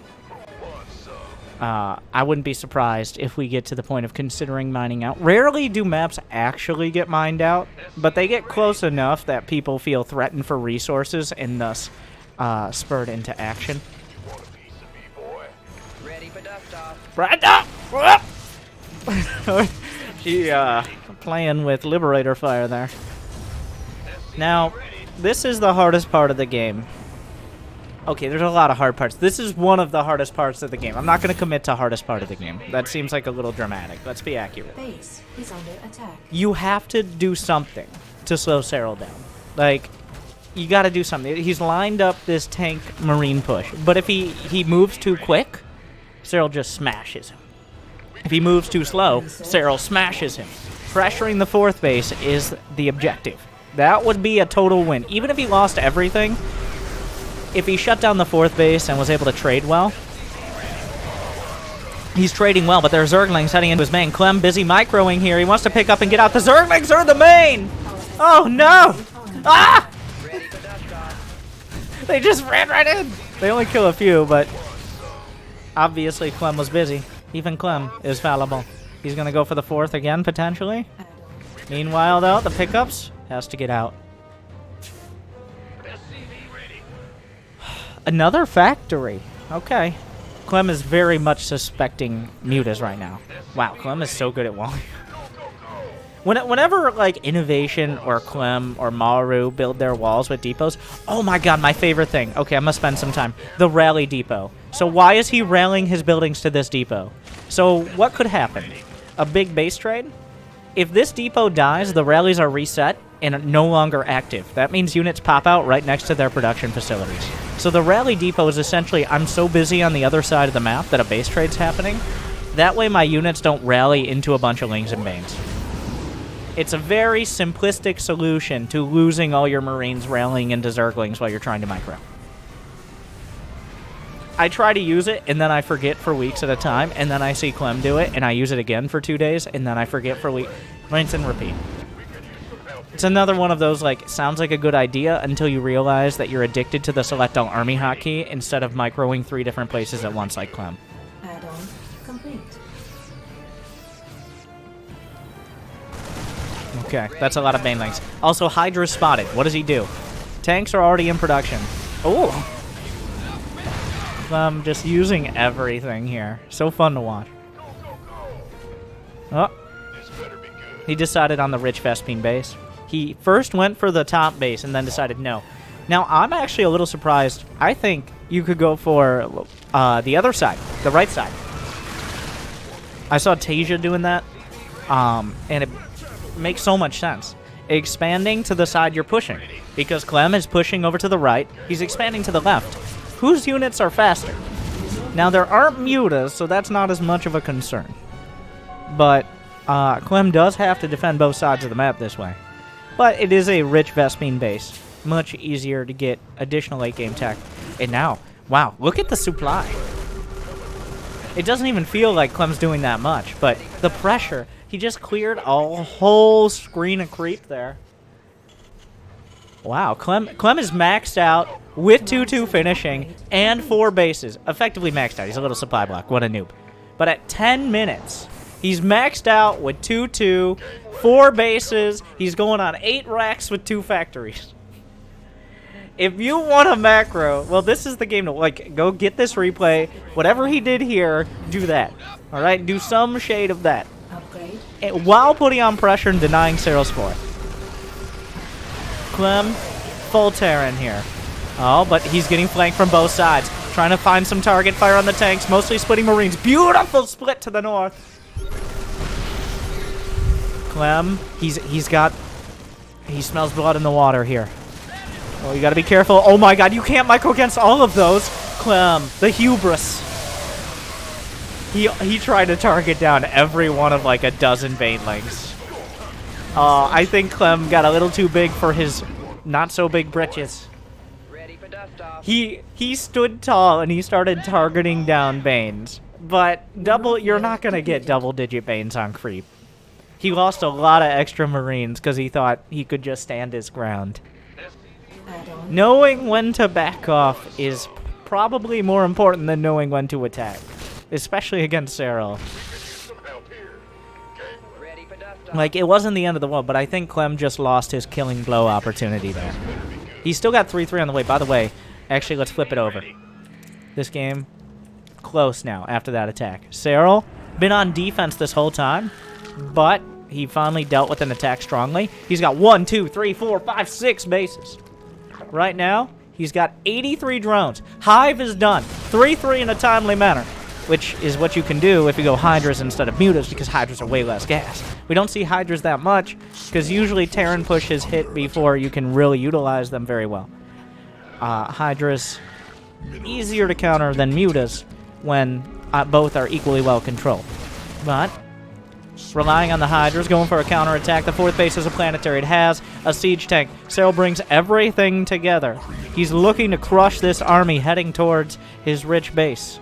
I wouldn't be surprised if we get to the point of considering mining out. Rarely do maps actually get mined out, but they get close enough that people feel threatened for resources and thus spurred into action. Ready for dust off. Brenda! She, playing with Liberator fire there. Now, this is the hardest part of the game. Okay, there's a lot of hard parts. This is one of the hardest parts of the game. I'm not going to commit to hardest part of the game. That seems like a little dramatic. Let's be accurate. Base is under attack. You have to do something to slow Serral down. Like, you got to do something. He's lined up this tank marine push. But if he moves too quick, Serral just smashes him. If he moves too slow, Serral smashes him. Pressuring the fourth base is the objective. That would be a total win. Even if he lost everything, if he shut down the fourth base and was able to trade well, He's trading well, but there are Zerglings heading into his main. Clem busy microing here. He wants to pick up and get out. The Zerglings are the main! Oh, no! Ah! Ready for dust off. They just ran right in. They only kill a few, but obviously Clem was busy. Even Clem is fallible. He's going to go for the 4th again, potentially. Meanwhile, though, the pickups has to get out. Another factory. Okay. Clem is very much suspecting mutas right now. Wow, Clem is so good at walling. Whenever, like, Innovation or Clem or Maru build their walls with depots, oh my god, my favorite thing. Okay, I'm gonna spend some time. The rally depot. So why is he rallying his buildings to this depot? So what could happen? A big base trade? If this depot dies, the rallies are reset and no longer active. That means units pop out right next to their production facilities. So the rally depot is essentially, I'm so busy on the other side of the map that a base trade's happening. That way my units don't rally into a bunch of Lings and Banes. It's a very simplistic solution to losing all your Marines rallying into Zerglings while you're trying to micro. I try to use it, and then I forget for weeks at a time, and then I see Clem do it, and I use it again for 2 days, and then I forget for weeks. Rinse and repeat. It's another one of those, like, sounds like a good idea until you realize that you're addicted to the select all army hotkey instead of microing 3 different places at once like Clem. Add-on complete. Okay, that's a lot of Banelings. Also, Hydra spotted. What does he do? Tanks are already in production. Oh! I'm just using everything here. So fun to watch. Oh. He decided on the rich Vespine base. He first went for the top base and then decided no. Now, I'm actually a little surprised. I think you could go for the other side, the right side. I saw Tasia doing that, and it makes so much sense. Expanding to the side you're pushing. Because Clem is pushing over to the right, he's expanding to the left. Whose units are faster? Now, there aren't mutas, so that's not as much of a concern. But Clem does have to defend both sides of the map this way. But it is a rich Vespine base. Much easier to get additional late-game tech. And now, wow, look at the supply. It doesn't even feel like Clem's doing that much, but the pressure, he just cleared a whole screen of creep there. Wow, Clem is maxed out with 2-2 finishing and 4 bases. Effectively maxed out. He's a little supply block. What a noob. But at 10 minutes, he's maxed out with 2-2, 4 bases. He's going on 8 racks with 2 factories. If you want a macro, well, this is the game to, like, go get this replay. Whatever he did here, do that. All right? Do some shade of that. Upgrade. And while putting on pressure and denying Serral's 4th. Clem, full Terran here. Oh, but he's getting flanked from both sides. Trying to find some target fire on the tanks, mostly splitting Marines. Beautiful split to the north. Clem, he smells blood in the water here. Oh, you gotta be careful. Oh my god, you can't micro against all of those. Clem, the hubris. He tried to target down every one of like a dozen Banelings. I think Clem got a little too big for his not-so-big britches. Ready for dust off. He stood tall and he started targeting down Banes. But you're not going to get double-digit Banes on creep. He lost a lot of extra Marines because he thought he could just stand his ground. Add-on. Knowing when to back off is probably more important than knowing when to attack. Especially against Serral. Ready for dust off. Like, it wasn't the end of the world, but I think Clem just lost his killing blow opportunity there. He's still got 3-3 on the way. By the way, actually, let's flip it over. This game, close now after that attack. Serral, been on defense this whole time, but he finally dealt with an attack strongly. He's got 1, 2, 3, 4, 5, 6 bases. Right now, he's got 83 drones. Hive is done. 3-3 in a timely manner. Which is what you can do if you go Hydras instead of Mutas, because Hydras are way less gas. We don't see Hydras that much, because usually Terran pushes hit before you can really utilize them very well. Hydras, easier to counter than Mutas when both are equally well controlled. But, relying on the Hydras, going for a counterattack. The 4th base is a planetary. It has a siege tank. Serral brings everything together. He's looking to crush this army heading towards his rich base.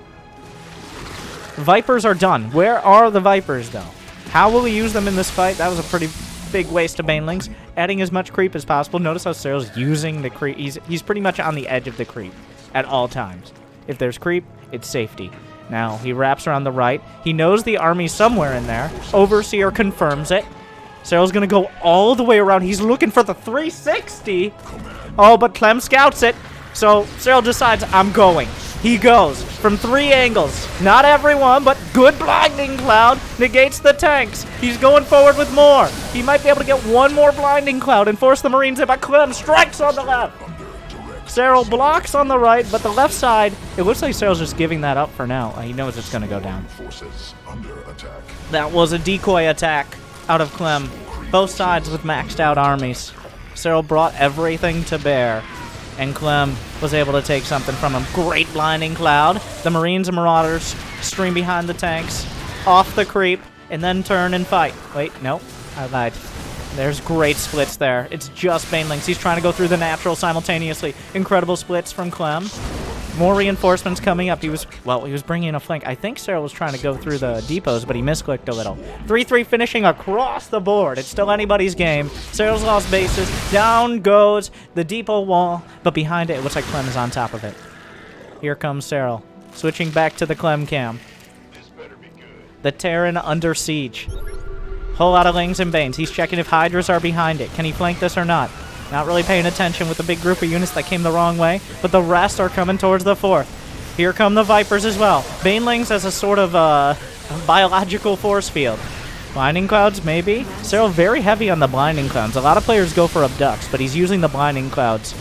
Vipers are done. Where are the Vipers, though? How will we use them in this fight? That was a pretty big waste of banelings. Adding as much creep as possible. Notice how Serral's using the creep. He's pretty much on the edge of the creep at all times. If there's creep, it's safety. Now, he wraps around the right. He knows the army's somewhere in there. Overseer confirms it. Serral's going to go all the way around. He's looking for the 360. Oh, but Clem scouts it. So Serral decides, I'm going. He goes from 3 angles. Not everyone, but good blinding cloud negates the tanks. He's going forward with more. He might be able to get one more blinding cloud and force the Marines in, but Clem strikes on the left. Serral blocks on the right, but the left side, it looks like Serral's just giving that up for now. He knows it's going to go down. Forces under attack. That was a decoy attack out of Clem. Both sides with maxed out armies. Serral brought everything to bear, and Clem was able to take something from him. Great blinding cloud. The Marines and Marauders stream behind the tanks, off the creep, and then turn and fight. Wait, no, I lied. There's great splits there. It's just banelings. He's trying to go through the natural simultaneously. Incredible splits from Clem. More reinforcements coming up. He was bringing in a flank. I think Serral was trying to go through the depots, but he misclicked a little. 3-3 finishing across the board. It's still anybody's game. Serral's lost bases. Down goes the depot wall, but behind it, it looks like Clem is on top of it. Here comes Serral, switching back to the Clem cam. The Terran under siege. Whole lot of Lings and Banes. He's checking if Hydras are behind it. Can he flank this or not? Not really paying attention with the big group of units that came the wrong way, but the rest are coming towards the 4th. Here come the Vipers as well. Banelings as a sort of biological force field. Blinding Clouds, maybe? Serral very heavy on the Blinding Clouds. A lot of players go for Abducts, but he's using the Blinding Clouds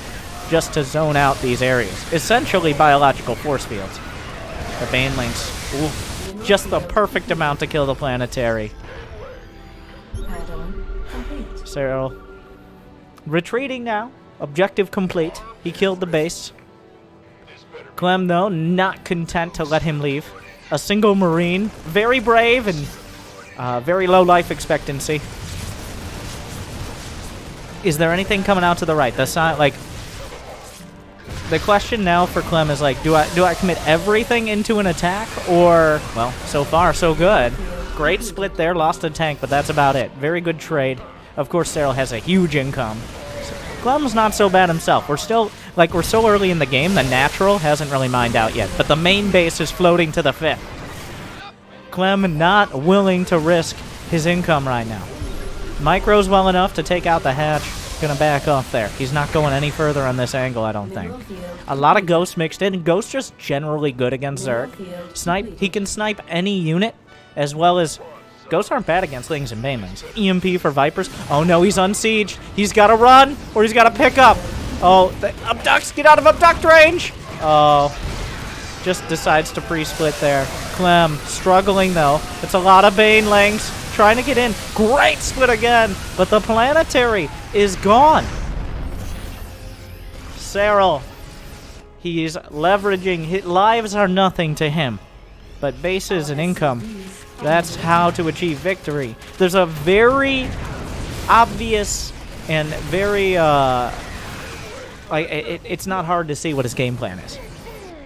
just to zone out these areas. Essentially biological force fields. The Banelings, ooh, just the perfect amount to kill the Planetary. Add-on complete. Serral retreating now. Objective complete. He killed the base. Clem, though, not content to let him leave. A single Marine. Very brave and very low life expectancy. Is there anything coming out to the right? That's not, like... The question now for Clem is, like, do I commit everything into an attack? Or, well, so far, so good. Great split there. Lost a tank, but that's about it. Very good trade. Of course, Serral has a huge income. Clem's not so bad himself. We're still, like, we're so early in the game, the natural hasn't really mined out yet. But the main base is floating to the 5th. Clem not willing to risk his income right now. Micro's well enough to take out the hatch. Gonna back off there. He's not going any further on this angle, I don't think. A lot of Ghosts mixed in. Ghosts just generally good against Zerg. Snipe, he can snipe any unit, as well as... Ghosts aren't bad against Lings and Banelings. EMP for Vipers. Oh no, he's unsieged. He's got to run, or he's got to pick up. Oh, the Abducts, get out of Abduct range! Oh, just decides to pre-split there. Clem, struggling though. It's a lot of Banelings. Trying to get in. Great split again, but the Planetary is gone. Serral, he's leveraging. Lives are nothing to him, but bases and income. That's how to achieve victory. There's a very obvious and very, it's not hard to see what his game plan is.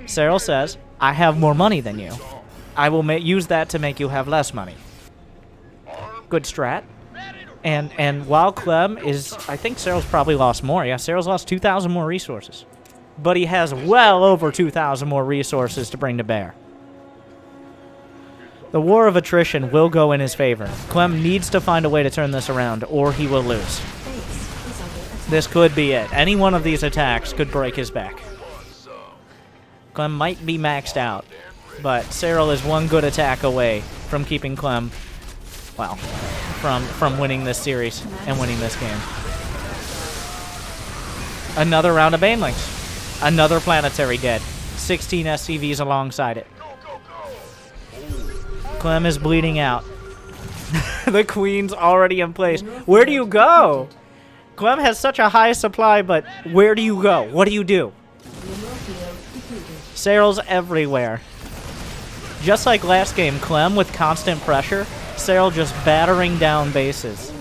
Serral says, I have more money than you. I will use that to make you have less money. Good strat. And while Clem is, I think Serral's probably lost more. Yeah, Serral's lost 2,000 more resources. But he has well over 2,000 more resources to bring to bear. The war of attrition will go in his favor. Clem needs to find a way to turn this around, or he will lose. This could be it. Any one of these attacks could break his back. Clem might be maxed out, but Serral is one good attack away from keeping Clem, well, from winning this series and winning this game. Another round of Banelings. Another Planetary dead. 16 SCVs alongside it. Clem is bleeding out. The Queen's already in place. Where do you go? Clem has such a high supply, but where do you go? What do you do? Serral's everywhere. Just like last game, Clem with constant pressure, Serral just battering down bases.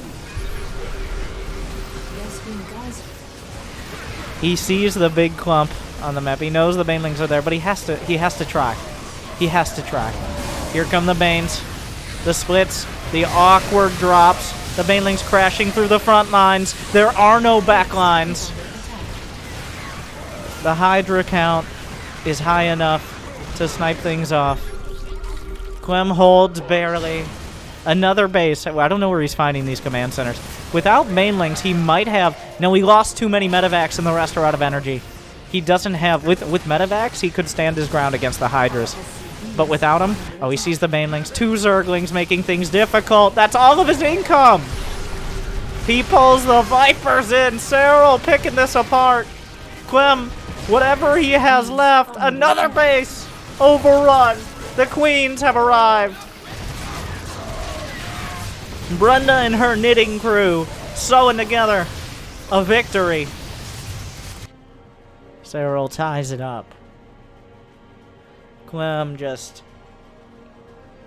He sees the big clump on the map. He knows the Banelings are there, but he has to try. He has to try. Here come the Banes. The splits. The awkward drops. The Banelings crashing through the front lines. There are no back lines. The Hydra count is high enough to snipe things off. Clem holds barely. Another base. I don't know where he's finding these command centers. Without Banelings, he might have... No, he lost too many medevacs and the rest are out of energy. He doesn't have... With medevacs, he could stand his ground against the Hydras. But without him... Oh, he sees the Banelings. 2 Zerglings making things difficult. That's all of his income! He pulls the Vipers in. Serral picking this apart. Clem, whatever he has left. Another base. Overrun. The Queens have arrived. Brenda and her knitting crew sewing together a victory. Serral ties it up. Clem just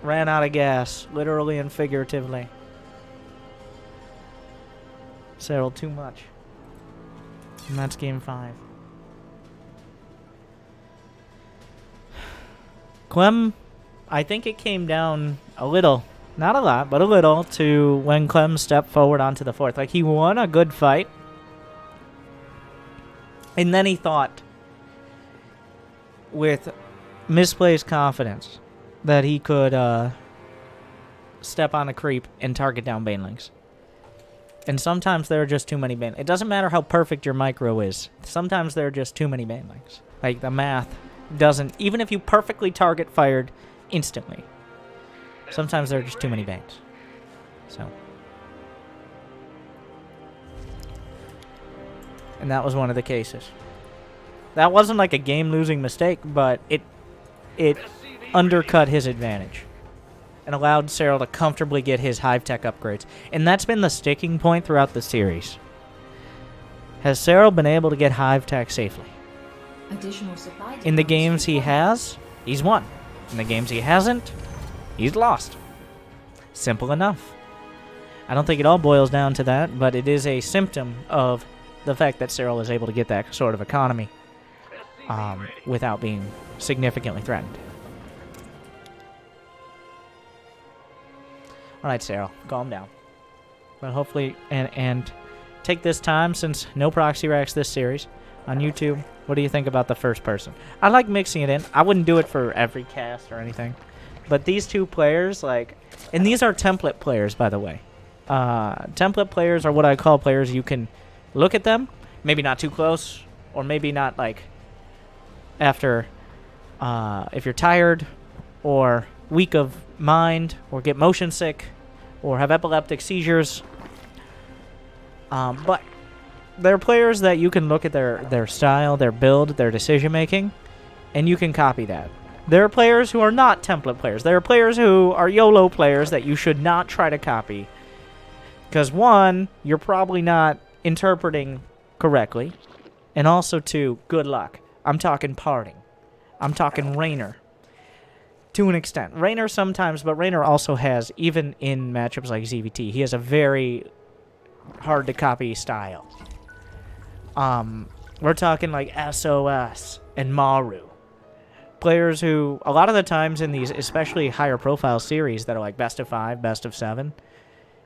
ran out of gas, literally and figuratively. Serral too much. And that's game 5. Clem, I think it came down a little. Not a lot, but a little, to when Clem stepped forward onto the 4th. Like, he won a good fight. And then he thought, with misplaced confidence, that he could step on a creep and target down Banelings. And sometimes there are just too many Banelings. It doesn't matter how perfect your micro is. Sometimes there are just too many Banelings. Like, the math doesn't... Even if you perfectly target fired instantly, sometimes there are just too many Banes. So. And that was one of the cases. That wasn't like a game-losing mistake, but it undercut his advantage and allowed Serral to comfortably get his Hive Tech upgrades. And that's been the sticking point throughout the series. Has Serral been able to get Hive Tech safely? Additional supply In the games he has, he's won. In the games he hasn't, he's lost. Simple enough. I don't think it all boils down to that, but it is a symptom of the fact that Serral is able to get that sort of economy without being significantly threatened. Alright, Serral, calm down. But hopefully, and take this time, since no proxy racks this series, on YouTube, what do you think about the first person? I like mixing it in. I wouldn't do it for every cast or anything. But these 2 players, like... And these are template players, by the way. Template players are what I call players you can look at them, maybe not too close, or maybe not, like, after... if you're tired, or weak of mind, or get motion sick, or have epileptic seizures. But they're players that you can look at their style, their build, their decision-making, and you can copy that. There are players who are not template players. There are players who are YOLO players that you should not try to copy. Because, 1, you're probably not interpreting correctly. And also, 2, good luck. I'm talking parting. I'm talking Raynor. To an extent. Raynor sometimes, but Raynor also has, even in matchups like ZVT, he has a very hard-to-copy style. We're talking like SOS and Maru. Players who, a lot of the times in these, especially higher profile series that are like best of 5, best of 7,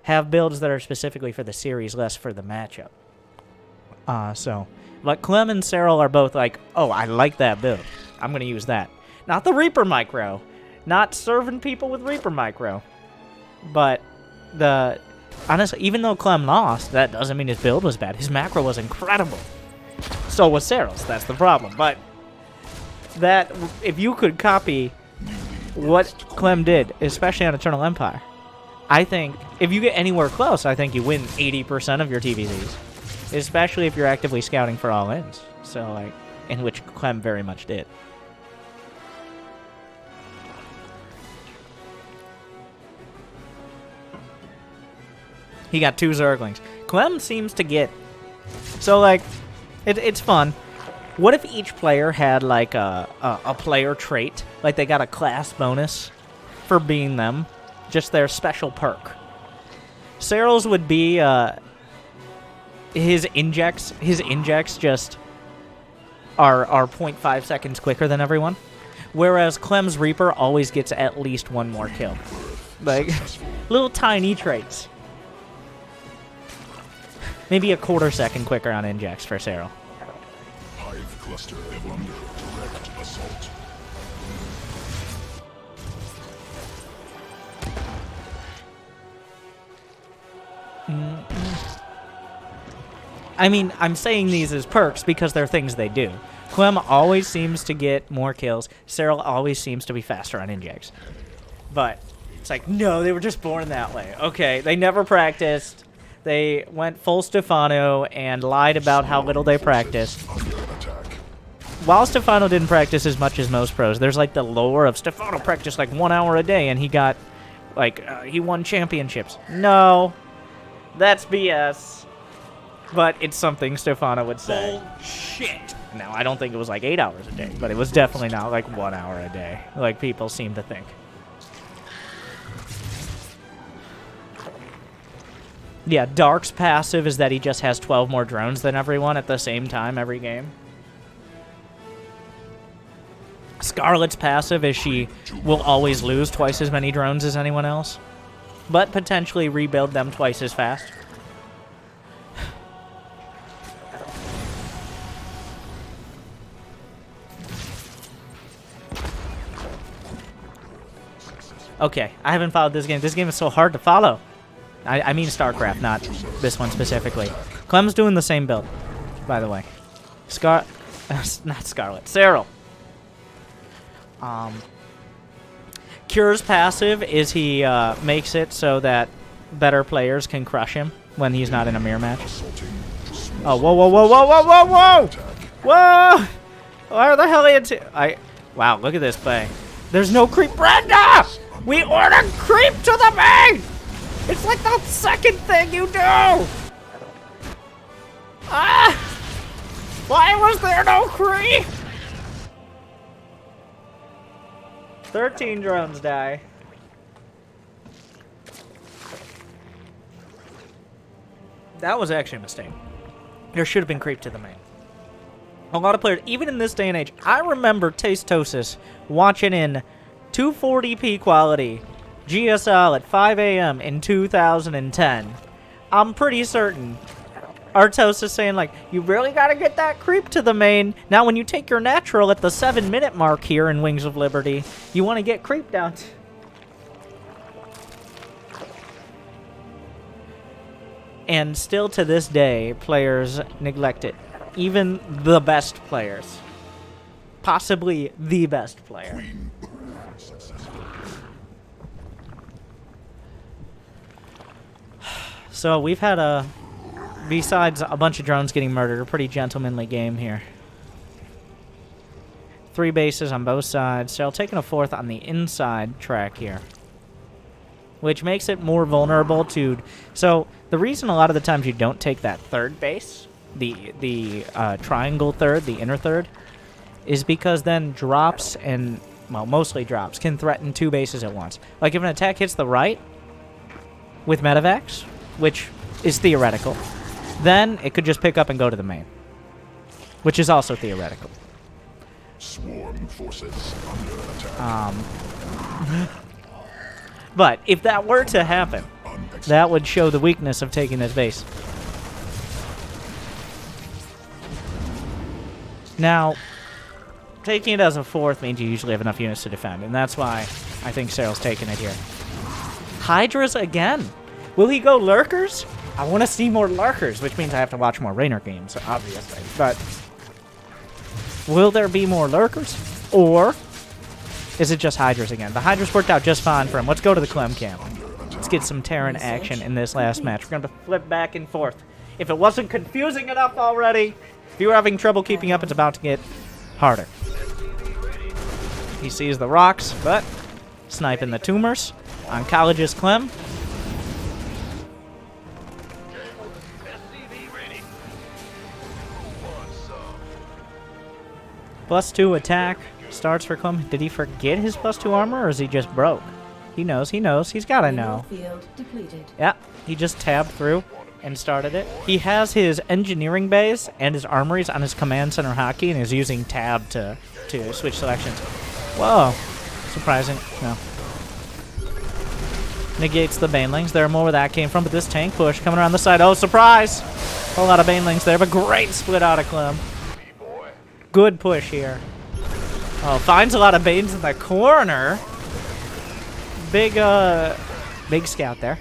have builds that are specifically for the series, less for the matchup. But Clem and Serral are both like, oh, I like that build. I'm going to use that. Not the Reaper Micro. Not serving people with Reaper Micro. But honestly, even though Clem lost, that doesn't mean his build was bad. His macro was incredible. So was Serral's. That's the problem. But that, if you could copy what Clem did, especially on Eternal Empire, I think if you get anywhere close, I think you win 80% of your TVZs. Especially if you're actively scouting for all ins. So, like, in which Clem very much did. He got 2 Zerglings. Clem seems to get... So, like, it's fun. What if each player had, like, a player trait? Like, they got a class bonus for being them. Just their special perk. Serral's would be, his injects just are 0.5 seconds quicker than everyone. Whereas Clem's Reaper always gets at least one more kill. Like, little tiny traits. Maybe a quarter second quicker on injects for Serral. Hive cluster under direct assault. I mean, I'm saying these as perks because they're things they do. Clem always seems to get more kills. Serral always seems to be faster on injects. But it's like, no, they were just born that way. Okay, they never practiced. They went full Stefano and lied about how little they practiced. While Stefano didn't practice as much as most pros, there's like the lore of Stefano practiced like 1 hour a day and he got, like, he won championships. No, that's BS. But it's something Stefano would say. Bullshit. Now, I don't think it was like 8 hours a day, but it was definitely not like 1 hour a day, like people seem to think. Yeah, Dark's passive is that he just has 12 more drones than everyone at the same time every game. Scarlet's passive is she will always lose twice as many drones as anyone else, but potentially rebuild them twice as fast. Okay, I haven't followed this game. This game is so hard to follow. I mean Starcraft, not this one specifically. Clem's doing the same build, by the way. Not Scarlet. Serral. Cure's passive is he makes it so that better players can crush him when he's not in a mirror match. Oh, whoa, whoa, whoa, whoa, whoa, whoa, whoa! Whoa! Where the hell are you Wow, look at this play. There's no creep. Brenda! We order creep to the main! It's like the second thing you do! Ah! Why was there no creep? 13 drones die. That was actually a mistake. There should have been creep to the main. A lot of players, even in this day and age, I remember Tastosis watching in 240p quality GSL at 5 a.m. in 2010. I'm pretty certain Artos is saying, like, you really gotta get that creep to the main. Now, when you take your natural at the 7-minute mark here in Wings of Liberty, you want to get creep down. And still to this day, players neglect it. Even the best players. Possibly the best player. So we've had a, besides a bunch of drones getting murdered, a pretty gentlemanly game here. 3 bases on both sides. Serral taking a 4th on the inside track here, which makes it more vulnerable to. So the reason a lot of the times you don't take that 3rd base, the triangle 3rd, the inner 3rd, is because then drops and, well, mostly drops can threaten 2 bases at once. Like if an attack hits the right with medevacs, which is theoretical, then it could just pick up and go to the main, which is also theoretical. Swarm forces under attack. But if that were to happen, that would show the weakness of taking this base. Now, taking it as a 4th means you usually have enough units to defend, and that's why I think Serral's taking it here. Hydras again. Will he go lurkers? I want to see more lurkers, which means I have to watch more Raynor games, obviously. But will there be more lurkers? Or is it just Hydras again? The Hydras worked out just fine for him. Let's go to the Clem camp. Let's get some Terran action in this last match. We're going to flip back and forth. If it wasn't confusing enough already, if you were having trouble keeping up, it's about to get harder. He sees the rocks, but sniping the tumors on College's Clem. +2 attack starts for Clem. Did he forget his +2 armor, or is he just broke? He knows, he's gotta know. Yeah, he just tabbed through and started it. He has his engineering base and his armories on his command center hotkey and is using tab to switch selections. Whoa. Surprising. No. Negates the banelings. There are more where that came from, but this tank push coming around the side. Oh, surprise! A whole lot of banelings there, but great split out of Clem. Good push here. Oh, finds a lot of banes in the corner. Big scout there.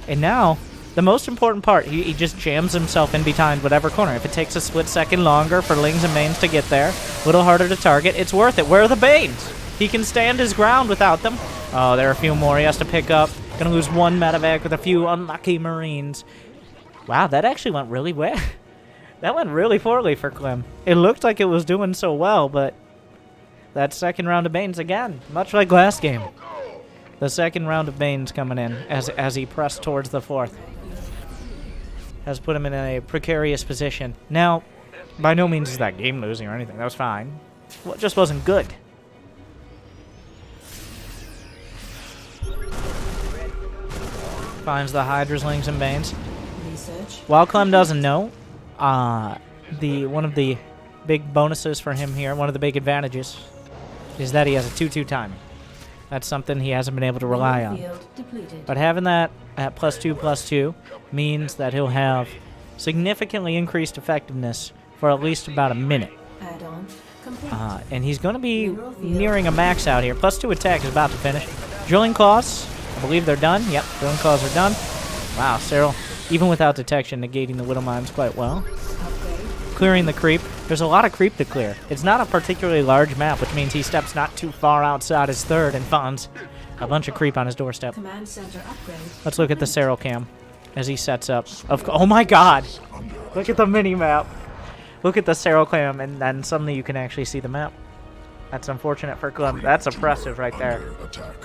And now, the most important part, he just jams himself in behind whatever corner. If it takes a split second longer for Lings and Banes to get there, a little harder to target, it's worth it. Where are the Banes? He can stand his ground without them. Oh, there are a few more he has to pick up. Gonna lose one medevac with a few unlucky Marines. Wow, that actually went really well. That went really poorly for Clem. It looked like it was doing so well, but that second round of Banes again, much like last game. The second round of Banes coming in as he pressed towards the fourth has put him in a precarious position. Now, by no means is that game losing or anything. That was fine. Well, it just wasn't good. Finds the Hydra's, Lings, and Banes. Research. While Clem doesn't know, one of the big bonuses for him here, one of the big advantages, is that he has a 2-2 timing. That's something he hasn't been able to rely on. But having that at +2/+2 means that he'll have significantly increased effectiveness for at least about a minute. Add-on complete. And he's going to be nearing a max out here. +2 attack is about to finish. Drilling Claws, I believe they're done. Yep, Drilling Claws are done. Wow, Serral, even without detection, negating the Widow Mines quite well. Clearing the creep. There's a lot of creep to clear. It's not a particularly large map, which means he steps not too far outside his third and finds a bunch of creep on his doorstep. Command center upgrade. Let's look at the Serral cam as he sets up. Oh my god! Look at the mini-map. Look at the Serral cam, and then suddenly you can actually see the map. That's unfortunate for Clem. That's oppressive right there. Under attack.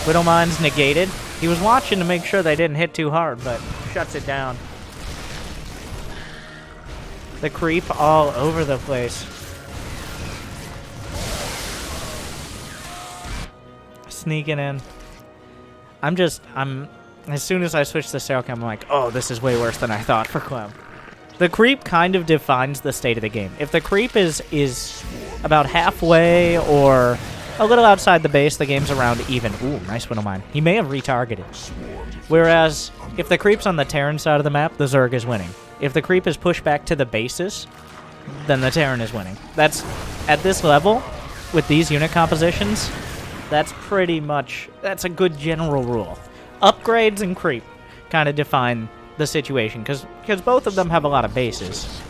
Widow Mines negated. He was watching to make sure they didn't hit too hard, but shuts it down. The creep all over the place. Sneaking in. As soon as I switch to Serral cam, I'm like, oh, this is way worse than I thought for Clem. The creep kind of defines the state of the game. If the creep is about halfway or a little outside the base, the game's around even. Ooh, nice Widow Mine. He may have retargeted. Whereas, if the creep's on the Terran side of the map, the Zerg is winning. If the creep is pushed back to the bases, then the Terran is winning. That's, at this level, with these unit compositions, that's pretty much, that's a good general rule. Upgrades and creep kind of define the situation, because both of them have a lot of bases.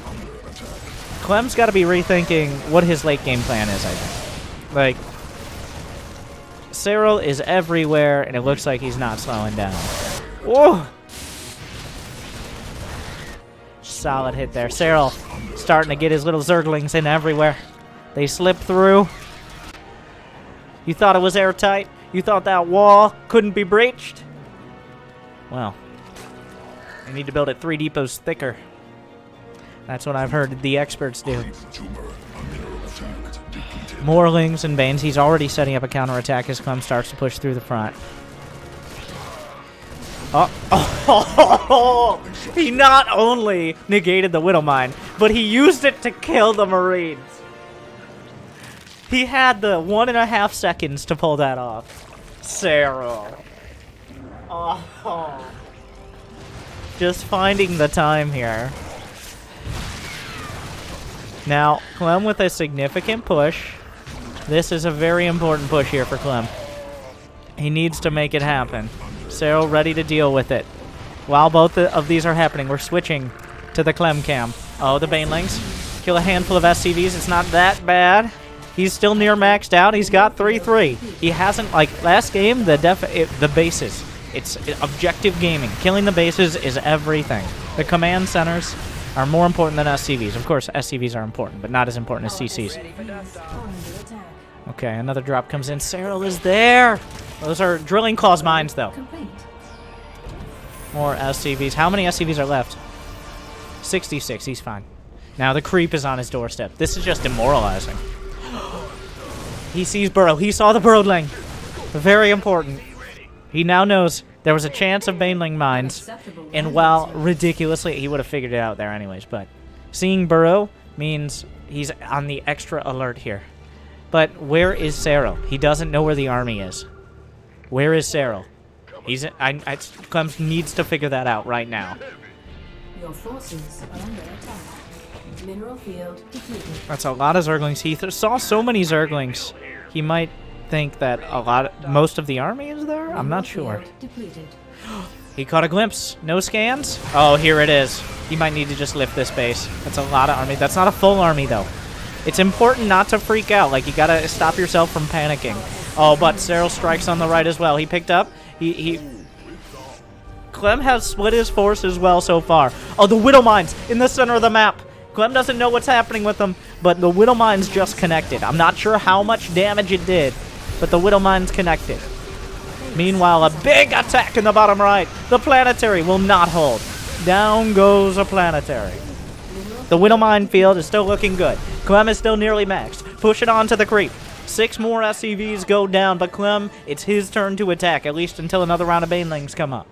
Clem's got to be rethinking what his late game plan is, I think. Like, Serral is everywhere, and it looks like he's not slowing down. Whoa! Solid hit there. Serral starting to get his little Zerglings in everywhere. They slip through. You thought it was airtight? You thought that wall couldn't be breached? Well, you need to build it 3 depots thicker. That's what I've heard the experts do. More Lings and Banes. He's already setting up a counterattack as Clem starts to push through the front. Oh, he not only negated the Widow Mine, but he used it to kill the Marines. He had the 1.5 seconds to pull that off. Serral. Oh. Just finding the time here. Now, Clem with a significant push. This is a very important push here for Clem. He needs to make it happen. Serral ready to deal with it. While both of these are happening, we're switching to the Clem cam. Oh, the Banelings. Kill a handful of SCVs. It's not that bad. He's still near maxed out. He's got 3-3. He hasn't, like, last game, the bases. It's objective gaming. Killing the bases is everything. The command centers are more important than SCVs. Of course, SCVs are important, but not as important as CCs. Okay, another drop comes in. Serral is there. Those are Drilling Claws mines, though. More SCVs. How many SCVs are left? 66. He's fine. Now the creep is on his doorstep. This is just demoralizing. He sees Burrow. He saw the Burrowed Lang. Very important. He now knows There was a chance of Baneling Mines, and while ridiculously, he would have figured it out there anyways, but seeing Burrow means he's on the extra alert here. But where is Serral? He doesn't know where the army is. Where is Serral? Clem needs to figure that out right now. Your forces are under attack. Mineral field depleted. That's a lot of Zerglings. He saw so many Zerglings. He might think that most of the army is there? I'm not sure. Depleted. He caught a glimpse. No scans? Oh, here it is. He might need to just lift this base. That's a lot of army. That's not a full army, though. It's important not to freak out. Like, you gotta stop yourself from panicking. Oh, but Serral strikes on the right as well. He picked up. Clem has split his force as well so far. Oh, the Widow Mines in the center of the map. Clem doesn't know what's happening with them, but the Widow Mines just connected. I'm not sure how much damage it did, but the Widow Mines connected. Meanwhile, a big attack in the bottom right. The planetary will not hold. Down goes a planetary. The Widow Mine field is still looking good. Clem is still nearly maxed. Push it on to the creep. 6 more SCVs go down, but Clem, it's his turn to attack, at least until another round of Banelings come up.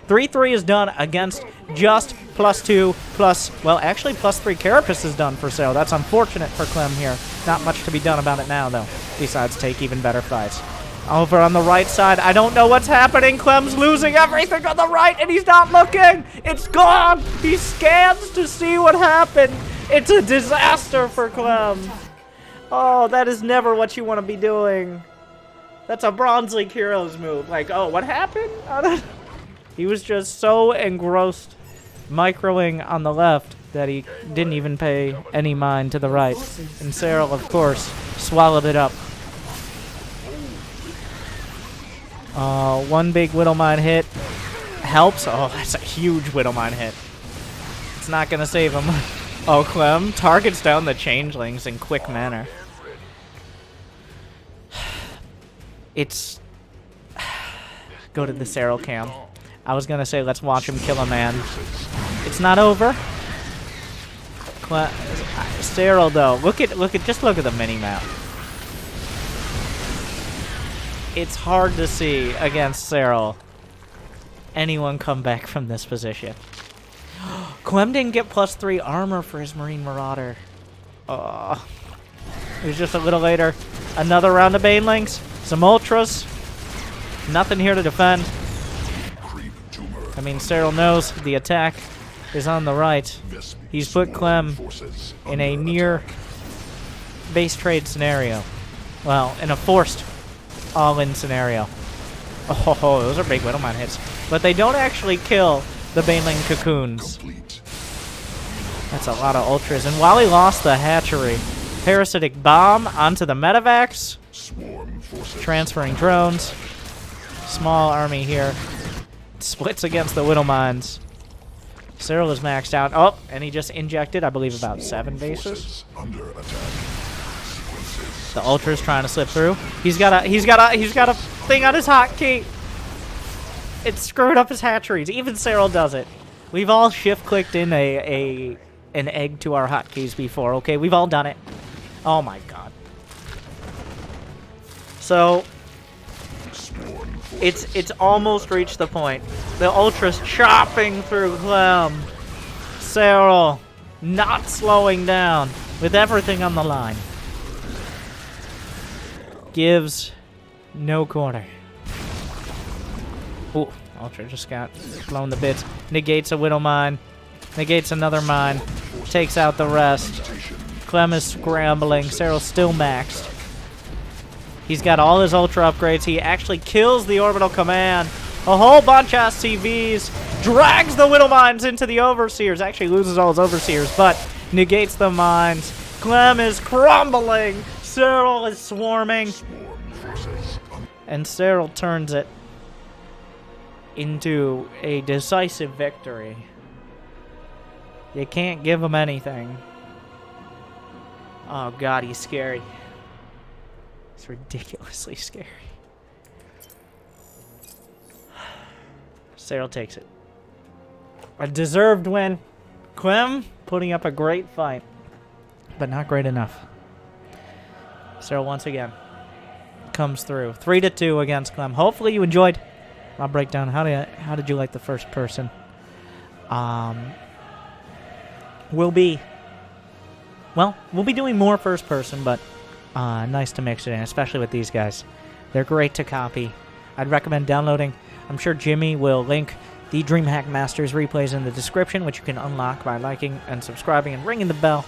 3-3 is done against just +2, well, actually +3 Carapace is done for Serral. That's unfortunate for Clem here. Not much to be done about it now, though, besides take even better fights. Over on the right side, I don't know what's happening. Clem's losing everything on the right, and he's not looking. It's gone. He scans to see what happened. It's a disaster for Clem. Oh, that is never what you want to be doing. That's a Bronze League Heroes move. Like, oh, what happened? He was just so engrossed microing on the left that he didn't even pay any mind to the right. And Serral, of course, swallowed it up. One big Widow Mine hit helps. Oh, that's a huge Widow Mine hit. It's not going to save him. Oh, Clem targets down the Changelings in quick manner. It's... Go to the Serral cam. I was going to say, let's watch him kill a man. It's not over. Serral, though. Just look at the mini-map. It's hard to see against Serral anyone come back from this position. Clem didn't get +3 armor for his Marine Marauder. Oh. It was just a little later. Another round of Banelings. Some Ultras. Nothing here to defend. I mean, Serral knows the attack is on the right. He's put Clem in a near base trade scenario. Well, in a forced all-in scenario. Oh, those are big Widow Mine hits. But they don't actually kill the Baneling Cocoons. That's a lot of Ultras. And while he lost the hatchery, Parasitic Bomb onto the Medivacs. Transferring drones. Small army here. Splits against the Widow Mines. Serral is maxed out. Oh, and he just injected, I believe, about 7 bases. The Ultra's trying to slip through. He's got a thing on his hotkey. It screwed up his hatcheries. Even Serral does it. We've all shift-clicked in an egg to our hotkeys before, okay? We've all done it. Oh my god. So it's almost reached the point. The Ultra's chopping through Clem. Serral not slowing down with everything on the line. Gives no quarter. Ooh, Ultra just got blown to bits. Negates a Widow Mine. Negates another mine. Takes out the rest. Clem is scrambling. Serral's still maxed. He's got all his Ultra upgrades. He actually kills the Orbital Command. A whole bunch of SCVs. Drags the Widow Mines into the Overseers. Actually loses all his Overseers, but negates the mines. Clem is crumbling. Serral is swarming. And Serral turns it into a decisive victory. You can't give him anything. Oh god, he's scary. It's ridiculously scary. Serral takes it. A deserved win. Clem putting up a great fight, but not great enough. Serral once again comes through. 3-2 against Clem. Hopefully you enjoyed. I'll break down how did you like the first person. We'll be doing more first person, but nice to mix it in, especially with these guys. They're great to copy. I'd recommend downloading. I'm sure Jimmy will link the Dreamhack Masters replays in the description, which you can unlock by liking and subscribing and ringing the bell.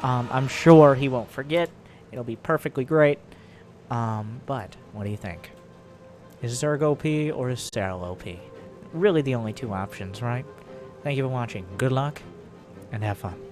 I'm sure he won't forget. It'll be perfectly great. But what do you think? Is Zerg OP or is Serral OP? Really the only two options, right? Thank you for watching. Good luck and have fun.